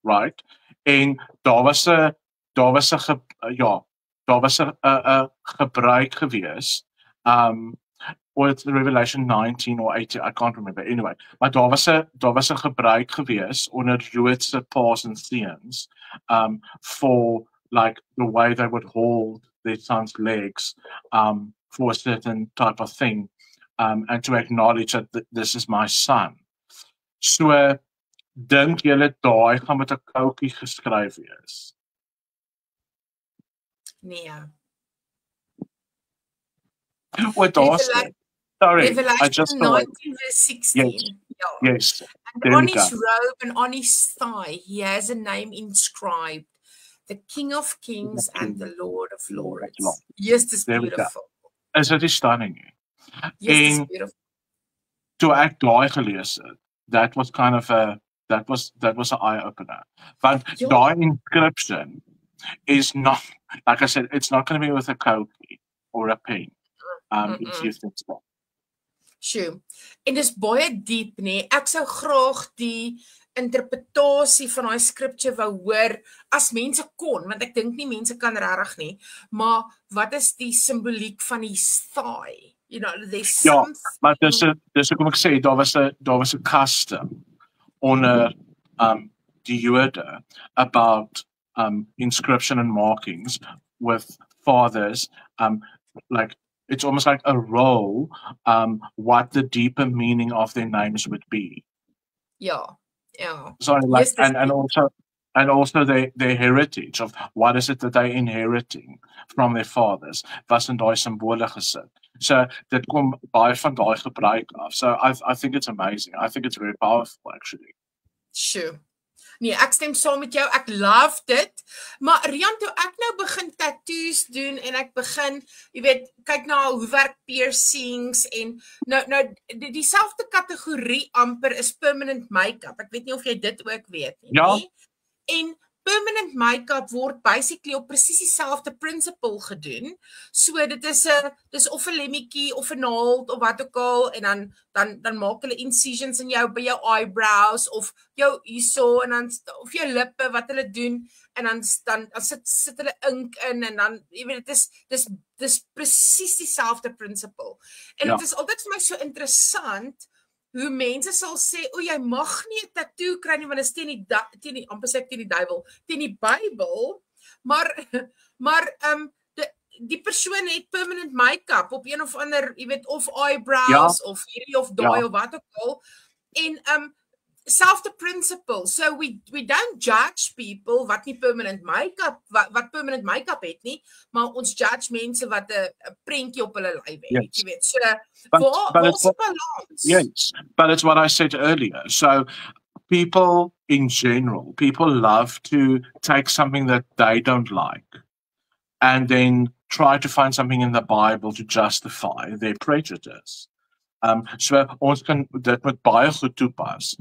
Right? En daar was 'n gebruik gewees or it's Revelation 19 or 18, I can't remember. Anyway, maar daar was 'n gebruik gewees onder Joodse pa's en seuns for like the way they would hold their son's legs for a certain type of thing and to acknowledge that this is my son. So dink julle daai gaan met 'n koutjie geskryf wees? Nee. What Revelation, sorry, I Revelation just saw it. 19 verse 16. Yes. Yeah. Yes. And There on we go. his robe and on his thigh, he has a name inscribed, the King of Kings and the Lord of Lords. Yes, this is There we go. beautiful. Is dit nie stunning nie? Yes, this is En beautiful. toe ek daai gelees het, that was kind of that was an eye opener. Want Ja. daai inscription is not, like I said, it's not going to be with a copy or a pen. If you think so. Sjoe. En dis baie diep, nê? Ek sou graag die interpretasie van daai scripture wou hoor as mense kon, want ek dink nie mense kan regtig nie. Maar wat is die simboliek van die thigh? You know, there's Ja, something. maar dis hoe kom ek sê, daar was 'n custom onder die Jode about inscription and markings with fathers, like it's almost like a role, what the deeper meaning of their names would be. Ja. Ja. So like, Yes, dis and also their heritage of what is it that they're inheriting from their fathers. Was in daai simbole gesit. So dit kom baie van daai gebruik af. So I think it's amazing. I think it's very powerful actually. Sjoe. Nee, ek stem saam met jou. Ek love dit. Maar Rian, toe ek nou begin tattoos doen en ek begin, jy weet, kyk na hoe werk piercings en nou dieselfde kategorie amper is permanent make-up. Ek weet nie of jy dit ook weet nie. Ja. Nie? En permanent make-up word basically op presies dieselfde principle gedoen. So dit is of 'n lemmetjie of 'n naald of wat ook al en dan maak hulle incisions in jou by jou eyebrows of jou hierso en dan of jou lippe wat hulle doen en dan sit hulle ink in en dan jy weet dis presies dieselfde principle. En dit is altyd vir my so interessant hoe mense sal sê, o jy mag nie 'n tattoo kry nie want dit is teen die amper sê ek teen die duiwel, teen die Bybel, maar die persoon het permanent make-up op een of ander, jy weet, of eyebrows of hierdie of daai of wat ook al. En selfde principle. So we don't judge people wat nie permanent make-up wat permanent make-up het nie, maar ons judge mense wat 'n prentjie op hulle lyf het, jy weet. So waar is die balans? Yes, but it's what I said earlier. So people in general, people love to take something that they don't like and then try to find something in the Bible to justify their prejudice. So ons kan dit met baie goed toepas.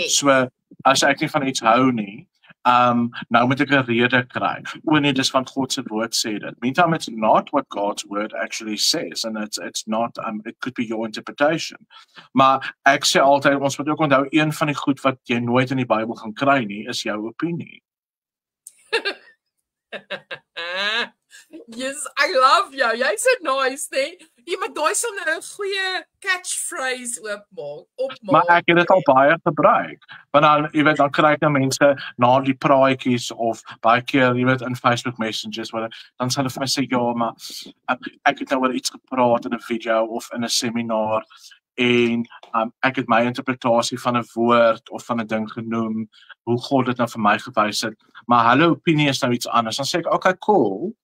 So as ek nie van iets hou nie, nou moet ek 'n rede kry. O nee, dis van God se woord sê dit. Meantime, it's not what God's word actually says, and it's not, it could be your interpretation. Maar ek sê altyd, ons moet ook onthou, een van die goed wat jy nooit in die Bybel gaan kry nie, is jou opinie. Yes, I love jou. Jy's so nice, nee. Jy moet daai sal nou 'n goeie catchphrase opmaak. Maar ek het dit al baie gebruik. Want dan, jy weet, dan kry ek nou mense na die praatjies of baie keer, jy weet, in Facebook Messengers, dan sal hulle vir my sê, ja, maar ek het nou oor iets gepraat in 'n video of in 'n seminar en ek het my interpretasie van 'n woord of van 'n ding genoem, hoe God dit nou vir my gewys het, maar hulle opinie is nou iets anders. Dan sê ek, okay, cool.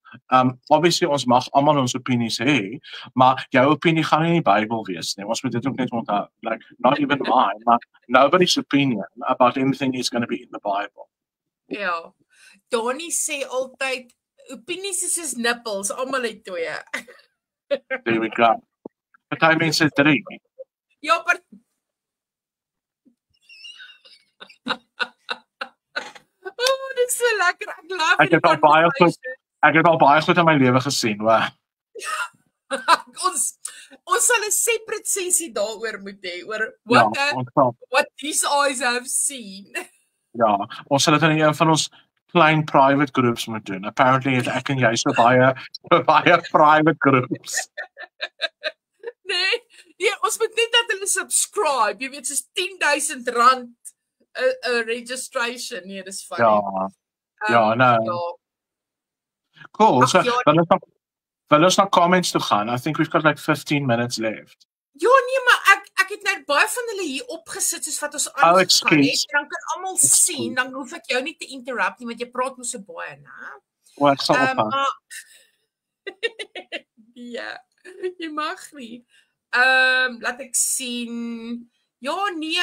Obviously ons mag almal ons opinies hê, maar jou opinie gaan nie in die Bybel wees nie. Ons moet dit ook net onthou. Like, not even mine, but nobody's opinion about anything is going to be in the Bible. Ja. Donnie sê altyd opinies is soos nippels, almal het twee. There we go. Party mense 3. Ja, maar dit is so lekker. Ek love Ek het al baie goed in my lewe gesien, hoor. Ons sal 'n separate sessie daaroor moet hê oor what these eyes have seen. Ja, ons sal dit in een van ons klein private groups moet doen. Apparently het ek en jy so baie private groups. Nee, ons moet net dat hulle subscribe. Jy weet, soos R10,000 'n registration. Nee, dis funny. Ja, no. Ja. Cool. Ag, So, ja. wil ons na comments toe gaan? I think we've got like 15 minutes left. Ja, nee, maar ek het nou baie van hulle hier opgesit soos wat ons aangegaan het. Dan kan almal sien, dan hoef ek jou nie te interrupt nie, want jy praat mos so baie, né? O, ek sal ophou. Ja, jy mag nie. Laat ek sien. Ja, nee,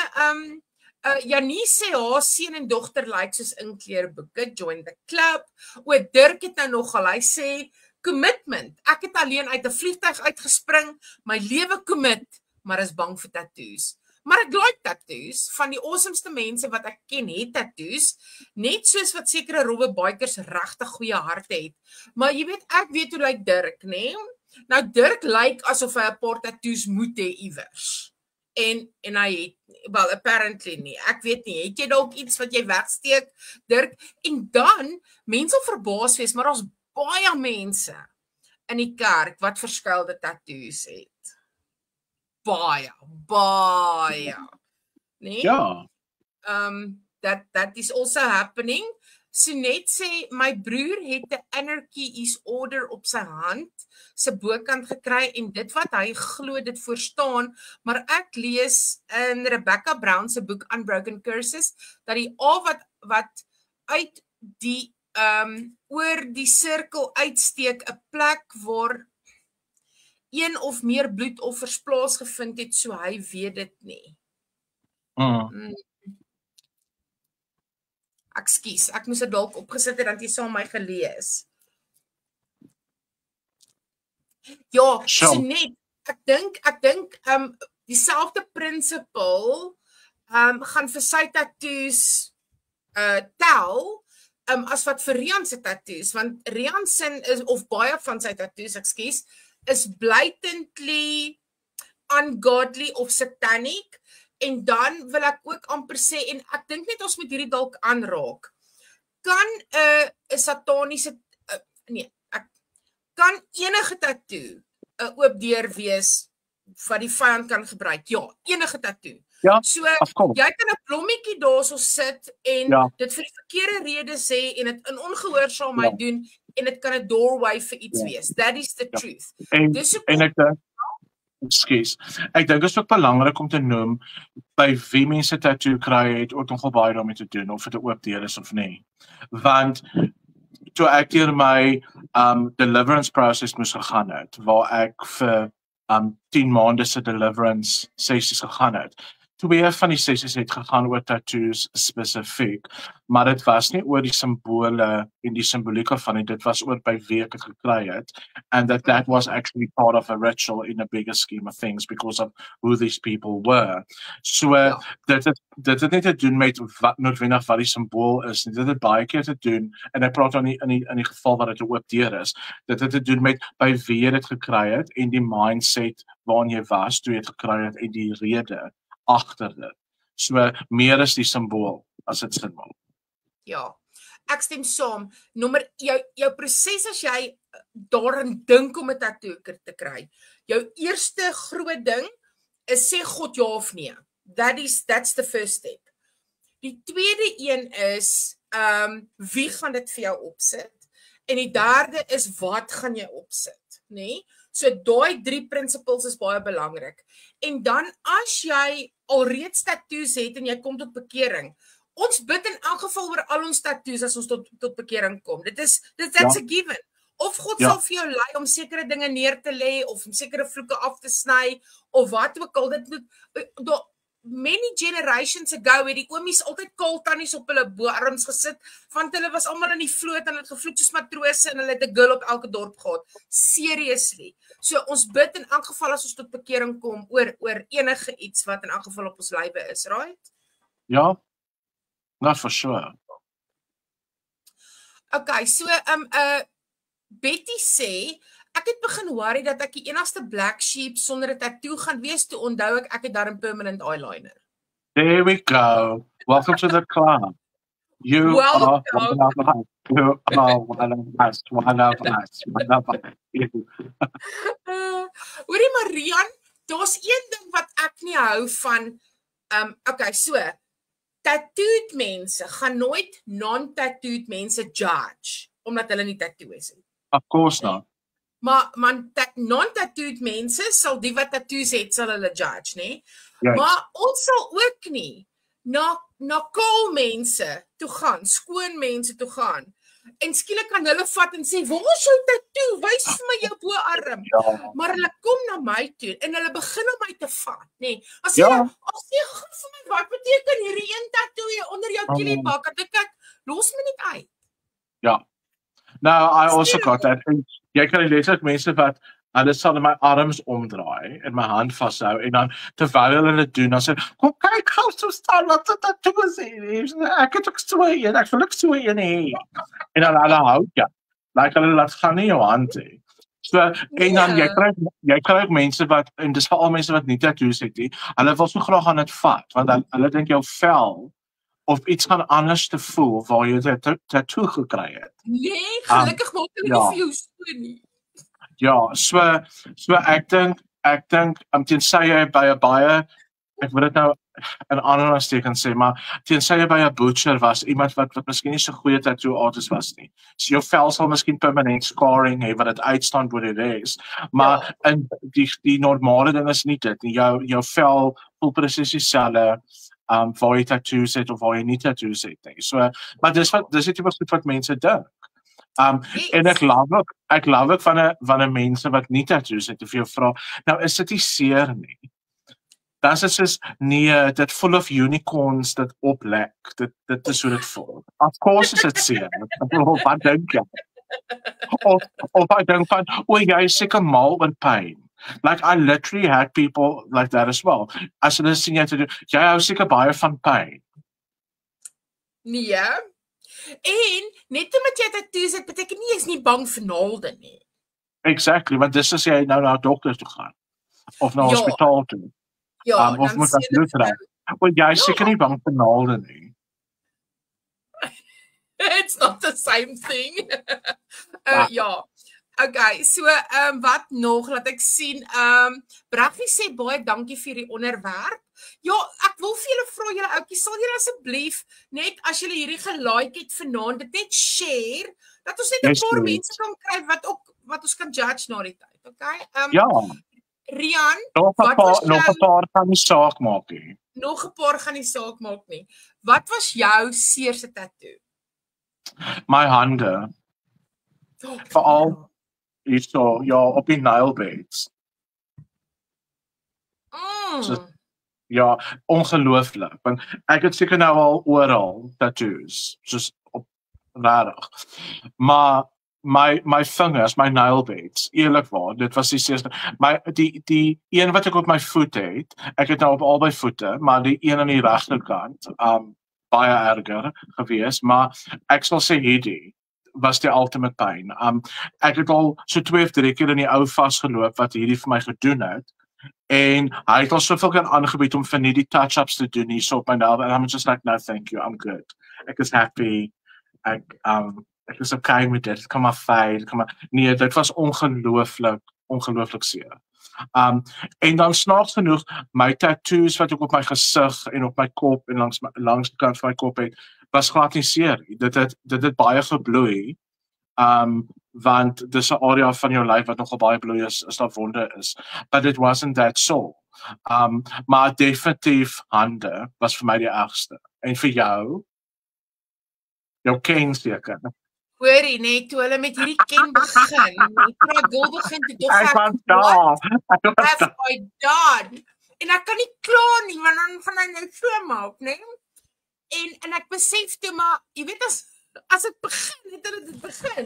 Janie sê haar seun en dogter lyk soos inkleerboeke, join the club. O, Dirk het nou nogal, hy sê commitment. Ek het alleen uit 'n vliegtuig uitgespring, my lewe commit, maar is bang vir tattoos. Maar ek like tattoos. Van die awesomeste mense wat ek ken het tattoos, net soos wat sekere rowwe bikers regtig goeie harte het. Maar jy weet, ek weet hoe lyk Dirk, né? Nou Dirk lyk asof hy 'n paar tattoos moet hê iewers. En hy het, well, apparently nie. Ek weet nie, het jy dalk iets wat jy wegsteek, Dirk? En dan, mense sal verbaas wees, maar daar's baie mense in die kerk wat verskeelde tattoos het. Baie. Nee? Ja. That is also happening. Sunet sê, my broer het 'n anarchy is order op sy hand, sy bokant gekry en dit wat hy glo dit voorstaan, maar ek lees in Rebecca Brown se boek Unbroken Curses, dat die wat uit die oor die sirkel uitsteek 'n plek waar een of meer bloedoffers plaasgevind het, so hy weet dit nie. Ekskuus, ek moes dit dalk opgesit het, dan jy saam my gelees. Ja, so net, ek dink dieselfde principle gaan vir sy tattoos tel as wat vir Rian se tattoos, want Rian sin is, of baie van sy tattoos, ekskuus, is blatantly ungodly of satanic. En dan wil ek ook amper sê, en ek dink net ons moet hierdie dalk aanraak, kan 'n sataniese, kan enige tattoo 'n oop deur wees wat die vyand kan gebruik? Ja, enige tattoo. Ja, so, jy kan 'n blommetjie daarso sit en dit vir die verkeerde rede sê en dit in ongehoorsaamheid doen en dit kan 'n doorway vir iets wees. That is the truth. En ek dink, ekskuus. Ek dink dit is ook belangrik om te noem by wie mense tattoo kry het ook nogal baie daarmee te doen of dit 'n oop deur is of nie. Want toe ek deur my deliverance process moes gegaan het, waar ek vir 10 maande se deliverance sessies gegaan het. 2 van die sessies het gegaan oor tattoos spesifiek, maar dit was nie oor die simbole en die simbolieke van dit, dit was oor by wie ek het gekry het, and that was actually part of a ritual in a bigger scheme of things because of who these people were. So, dit het net te doen met wat noodwendig wat die symbool is, dit het baie keer te doen, en ek praat dan in die geval wat dit 'n oop deur is, dit het te doen met by wie jy dit gekry het, en die mindset waarin jy was toe jy dit gekry het, en die rede agter dit. So, meer is die simbool as dit sin maak. Ja, ek stem saam. Nommer, jou proses as jy daarin dink om 'n tattoo te kry. Jou eerste groot ding is sê God ja of nee. That's the first step. Die tweede een is, wie gaan dit vir jou opsit? En die derde is, wat gaan jy opsit? Nee? So daai 3 principles is baie belangrik. En dan as jy alreeds tattoos het en jy kom tot bekering, ons bid in elk geval oor al ons tattoos as ons tot bekering kom. That's a given. Of God sal vir jou lei om sekere dinge neer te lê of om sekere vloeke af te sny of wat ook al. Dit moet many generations ago het die oomies altyd kaal tannies op hulle boarms gesit, want hulle was almal in die vloot en het gevloek soos matrose en hulle het 'n girl op elke dorp gehad. Seriously. So ons bid in elk geval as ons tot bekering kom oor enige iets wat in elk geval op ons lywe is, right? Ja. Not for sure. Okay, so Betty sê ek het begin worry dat ek die enigste black sheep sonder 'n tattoo gaan wees, toe onthou ek het daar 'n permanent eyeliner. There we go. Welcome to the club. You are one of us. You are one of us. Hoorie Marian, daar's een ding wat ek nie hou van, okay, so, tattooed mense gaan nooit non-tattooed mense judge, omdat hulle nie tattoos het. Of course not. Maar non-tattooed mense sal die wat tattoos het, sal hulle judge, nee? Yes. Maar ons sal ook nie na kaal mense toe gaan, skoon mense toe gaan, en skielik kan hulle vat en sê, waar is jou tattoo? Wys vir my jou boarm. Ja. Maar hulle kom na my toe en hulle begin om my te vat, nee. As Ja. jy goed vir my, wat beteken hierdie een tattoo onder jou kielibak? En ek los my net uit. Ja. Nou, I also got that. En jy kan letterlik mense wat hulle sal my arms omdraai en my hand vashou en dan terwyl hulle dit doen, dan sê kom kyk gou so staan wat dit tattoo is. Ek het ook so een, ek wil ook so een hê. En dan hulle hou ja. Like hulle laat gaan nie jou hand hê. So en dan jy kry ook mense wat en dis veral mense wat nie tattoos het nie. Hulle wil so graag aan dit vat want hulle dink jou vel of iets gaan anders te voel waar jy 'n tattoo gekry het. Nee, gelukkig maak hulle nie vir jou so nie. Ja, so ek dink tensy jy by 'n baie ek wil dit nou in aanhalingstekens sê, maar tensy jy by 'n butcher was, iemand wat miskien nie so goeie tattoo artist was nie. So jou vel sal miskien permanent scarring hê wat dit uitstaan bo die res. Maar in die normale ding is nie dit nie. Jou vel voel presies dieselfde waar jy tattoos het of waar jy nie tattoos het nie. So, maar dis die tipe goed wat mense dink. En ek love ook van 'n mense wat nie tattoos het, of jy vra, nou is dit nie seer nie. Dan is dit soos, nee, dit full of unicorns, dit oplek, dit is hoe dit voel. Of course is dit seer, wat dink jy? Of I dink van, jy is seker mal oor pyn. Like, I literally had people like that as well. As hulle sien jy te doen, jy hou seker baie van pyn. Nee, en net omdat jy tattoos het, beteken nie jy is nie bang vir naalde nie. Exactly, want dis as jy nou na 'n dokter toe gaan, of na 'n hospitaal toe. Ja, of moet dat bloed kry. Want jy is seker nie bang vir naalde nie. It's not the same thing. Ja. Okay, so wat nog laat ek sien? Braggie sê baie dankie vir die onderwerp. Ja, ek wil vir julle vra, julle ouetjies, sal julle asseblief net as julle hierdie gelike het vanaand dit net share dat ons net 'n paar mense kan kry wat ons kan judge na die tyd, okay? Ja. Rian, nog 'n paar gaan nie saak maak nie. Nog 'n paar gaan nie saak maak nie. Wat was jou seerste tattoo? My hande. Veral hierso, ja, op die nail beds. So, ja, ongelooflik. Want ek het seker nou al oral tattoos, soos op rarig. Maar my vingers, my nail beds, eerlikwaar, dit was die seerste. Die een wat ek op my voet het, ek het nou op albei voete, maar die een aan die regterkant, baie erger gewees, maar ek sal sê hierdie was die ultimate pyn. Ek het al so 2 of 3 keer in die ou vasgeloop wat hierdie vir my gedoen het. En hy het al soveel kan aangebied om vir nie die touch-ups te doen hier so op my nail, and I'm just like, no thank you, I'm good. Ek is happy. Ek is okay met dit. Kom maar fyn, kom maar. Nee, dit was ongelooflik seer. En dan snaaks genoeg, my tattoos wat ek op my gesig en op my kop en langs die kant van my kop het, was glad nie seer. Dit het baie gebloei. Want dis 'n area van jou lyf wat nogal baie bloei is daar wonde is. But it wasn't that so. Maar definitief hande was vir my die ergste. En vir jou ken seker. Hoorie, net toe hulle met hierdie ken begin, Pragul begin te dog ek was daar. My dad. En ek kan nie klaar nie, want dan gaan hy net so maak, né? En ek besef toe maar, jy weet as dit begin, het dit begin.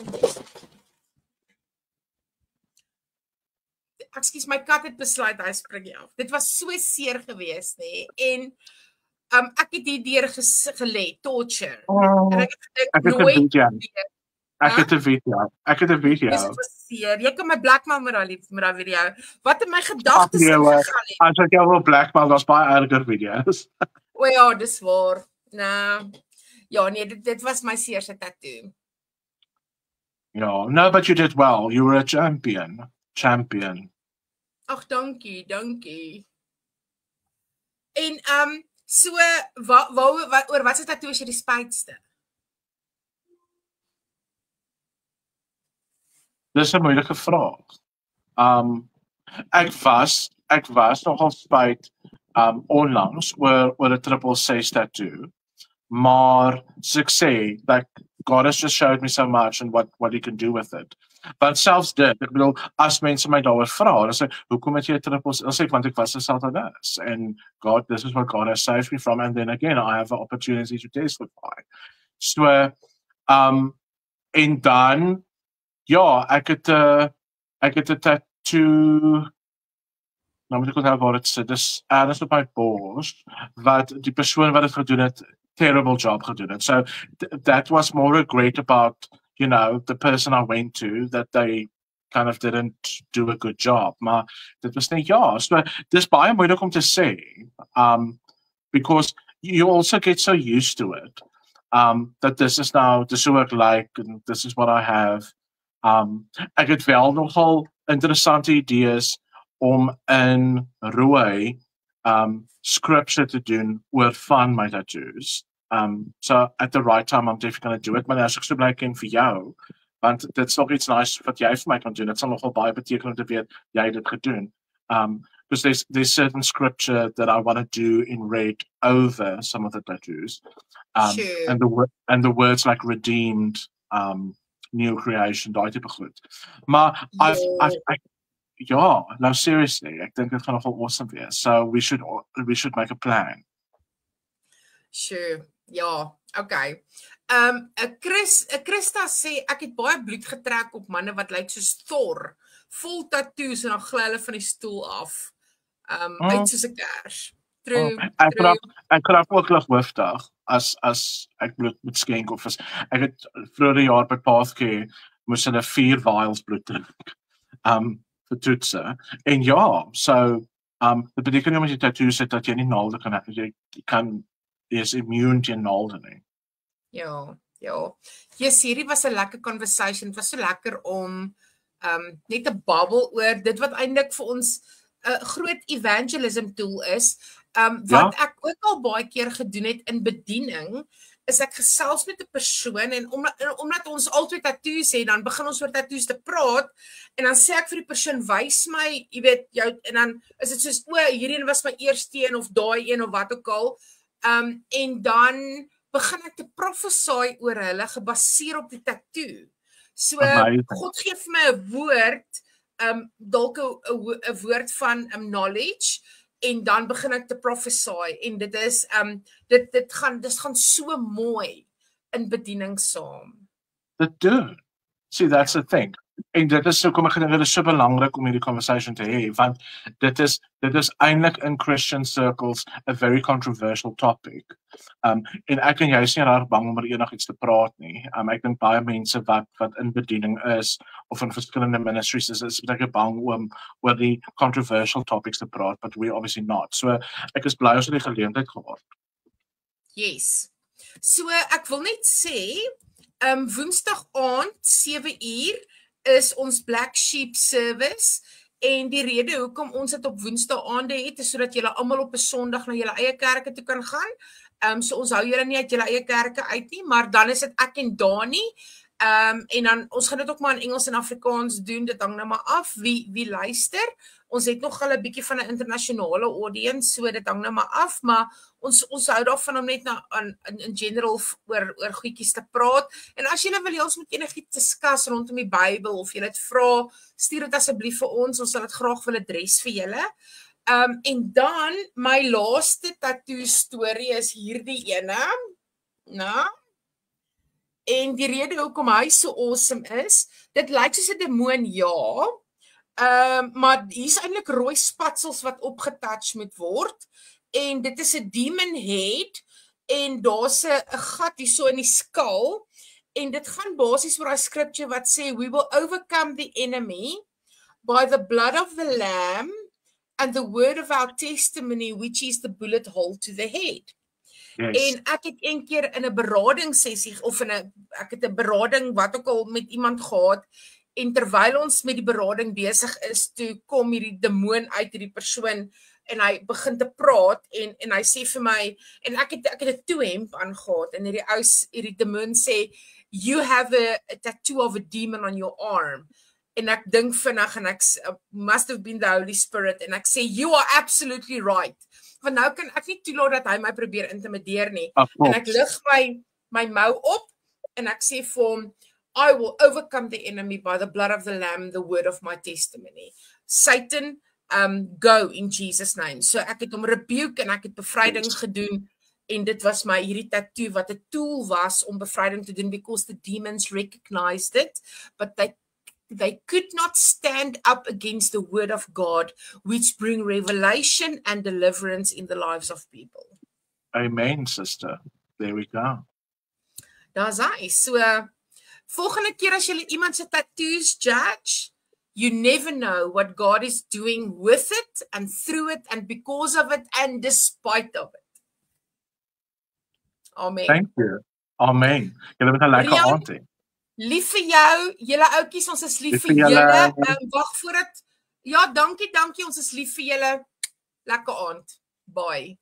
Ekskuus, my kat het besluit hy spring af. Dit was so seer geweest, né? En ek het hierdeur gelê, torture. En ek het nooit Ek het 'n video. Dis seer. Jy kan my blackmail met daai video. Wat in my gedagtes gegaan het. As ek jou wil blackmail, daar's baie erger video's. O ja, dis waar. Nou, ja, nee, dit was my seerste tattoo. Ja, no, but you did well. You were a champion. Ag, dankie. En so oor wat se tatoe is jy die spytste? Dis 'n moeilike vraag. Ek was nogal spyt onlangs oor 'n 666 tattoo, maar soos ek sê, like God has just showed me so much and what he can do with it. Want selfs dit, ek bedoel, as mense my daaroor vra, dan sê hoekom het jy 'n 666? Dan sê ek want ek was 'n Satanist and God, this is what God has saved me from, and then again I have an opportunity to testify. So en dan ja, ek het 'n tattoo. Nou moet ek onthou waar dit sit. Dis ergens op my bors wat die persoon wat dit gedoen het, terrible job gedoen het. So that was more regret about, you know, the person I went to, that they kind of didn't do a good job. Maar dit was net ja, so dis baie moeilik om te sê. Because you also get so used to it. That this is hoe ek like, and this is what I have. Ek het wel nogal interessante idees om in rooi scripture te doen oor van my tattoos. So at the right time I'm definitely going to do it, maar as ek so bly ken vir jou, want dit's nog iets nice wat jy vir my kan doen. Dit sal nogal baie beteken om te weet jy het dit gedoen. Because there's certain scripture that I want to do in red over some of the tattoos. Sure. And the words like redeemed, new creation, daai tipe goed. Maar no, seriously, ek dink dit gaan nogal awesome wees. So we should make a plan. Sure. Ja, okay. Christa sê ek het baie bloed getrek op manne wat lyk soos Thor, vol tattoos en dan gly hulle van die stoel af. Uit soos 'n kers. True. Ek krap ook lighoofdig as ek bloed moet skenk of as ek het vroeër jaar by Pathcare moes hulle 4 vials bloed drink. Vir toetse. En ja, so dit beteken nie omdat jy tattoos het dat jy nie naalde kan hê. Jy is immune teen naalde nie. Ja. Yes, hierdie was 'n lekker conversation. Het was so lekker om net te babbel oor dit wat eintlik vir ons 'n groot evangelism tool is. Wat ek ook al baie keer gedoen het in bediening, is ek gesels met 'n persoon en omdat ons altyd tattoos het, dan begin ons oor tattoos te praat en dan sê ek vir die persoon, wys my, jy weet, jou, en dan is dit soos, hierdie een was my eerste een of daai een of wat ook al. En dan begin ek te prophesy oor hulle gebaseer op die tattoo. So God gee vir my 'n woord, dalk 'n woord van knowledge, en dan begin ek te prophesy en dit is dit gaan so mooi in bediening saam. Dit doen. See, that's the thing. En dit is hoekom ek dink dit is so belangrik om hierdie conversation te hê, want dit is eintlik in Christian circles a very controversial topic. En ek en jy is nie reg bang om oor enigiets te praat nie. Ek dink baie mense wat in bediening is of in verskillende ministries is baie bang om oor die controversial topics te praat, but we obviously not. So ek is bly ons het die geleentheid gehad. Yes. So ek wil net sê, Woensdag aand 7:00 is ons Black Sheep service en die rede hoekom ons dit op Woensdae aande het is sodat julle almal op 'n Sondag na julle eie kerke toe kan gaan. So ons hou julle nie uit julle eie kerke uit nie, maar dan is dit ek en Dani. En dan ons gaan dit ook maar in Engels en Afrikaans doen. Dit hang nou maar af wie luister. Ons het nog al 'n bietjie van 'n internasionale audience, so dit hang nou maar af, maar ons hou daarvan om net in general oor goedjies te praat. En as julle wil hê ons moet enigiets discuss rondom die Bybel of julle dit vra, stuur dit asseblief vir ons sal dit graag wil adres vir julle. En dan my laaste tattoo storie is hierdie ene. Nou, en die rede hoekom hy so awesome is, dit lyk soos 'n demoon, ja. Maar hier's eintlik rooi spatsels wat opgetouch moet word en dit is 'n demon head en daar's 'n gat hier so in die skull en dit gaan basies oor daai scripture wat sê we will overcome the enemy by the blood of the lamb and the word of our testimony, which is the bullet hole to the head. Yes. En ek het een keer in 'n beradingssessie of ek het 'n berading wat ook al met iemand gehad En terwyl ons met die berading besig is, toe kom hierdie demoon uit hierdie persoon en hy begin te praat en hy sê vir my, en ek het 'n toehemp aangehad en hierdie demoon sê, you have a tattoo of a demon on your arm. En ek dink vinnig en ek must have been the Holy Spirit en ek sê, you are absolutely right. Want nou kan ek nie toelaat dat hy my probeer intimideer nie. En ek lig my mou op en ek sê vir hom, I will overcome the enemy by the blood of the Lamb, the word of my testimony. Satan, go in Jesus' name. So ek het hom rebuke en ek het bevryding gedoen en dit was my hierdie tattoo wat 'n tool was om bevryding te doen because the demons recognized it, but they could not stand up against the word of God, which bring revelation and deliverance in the lives of people. Amen, sister. There we go. Daar's hy. So, volgende keer as jy iemand se tattoos judge, you never know what God is doing with it and through it and because of it and despite of it. Amen. Thank you. Amen. Julle het 'n lekker aand hê. Lief vir jou, julle ouetjies, ons is lief vir julle. Wag voordat. Ja, dankie, ons is lief vir julle. Lekker aand. Bye.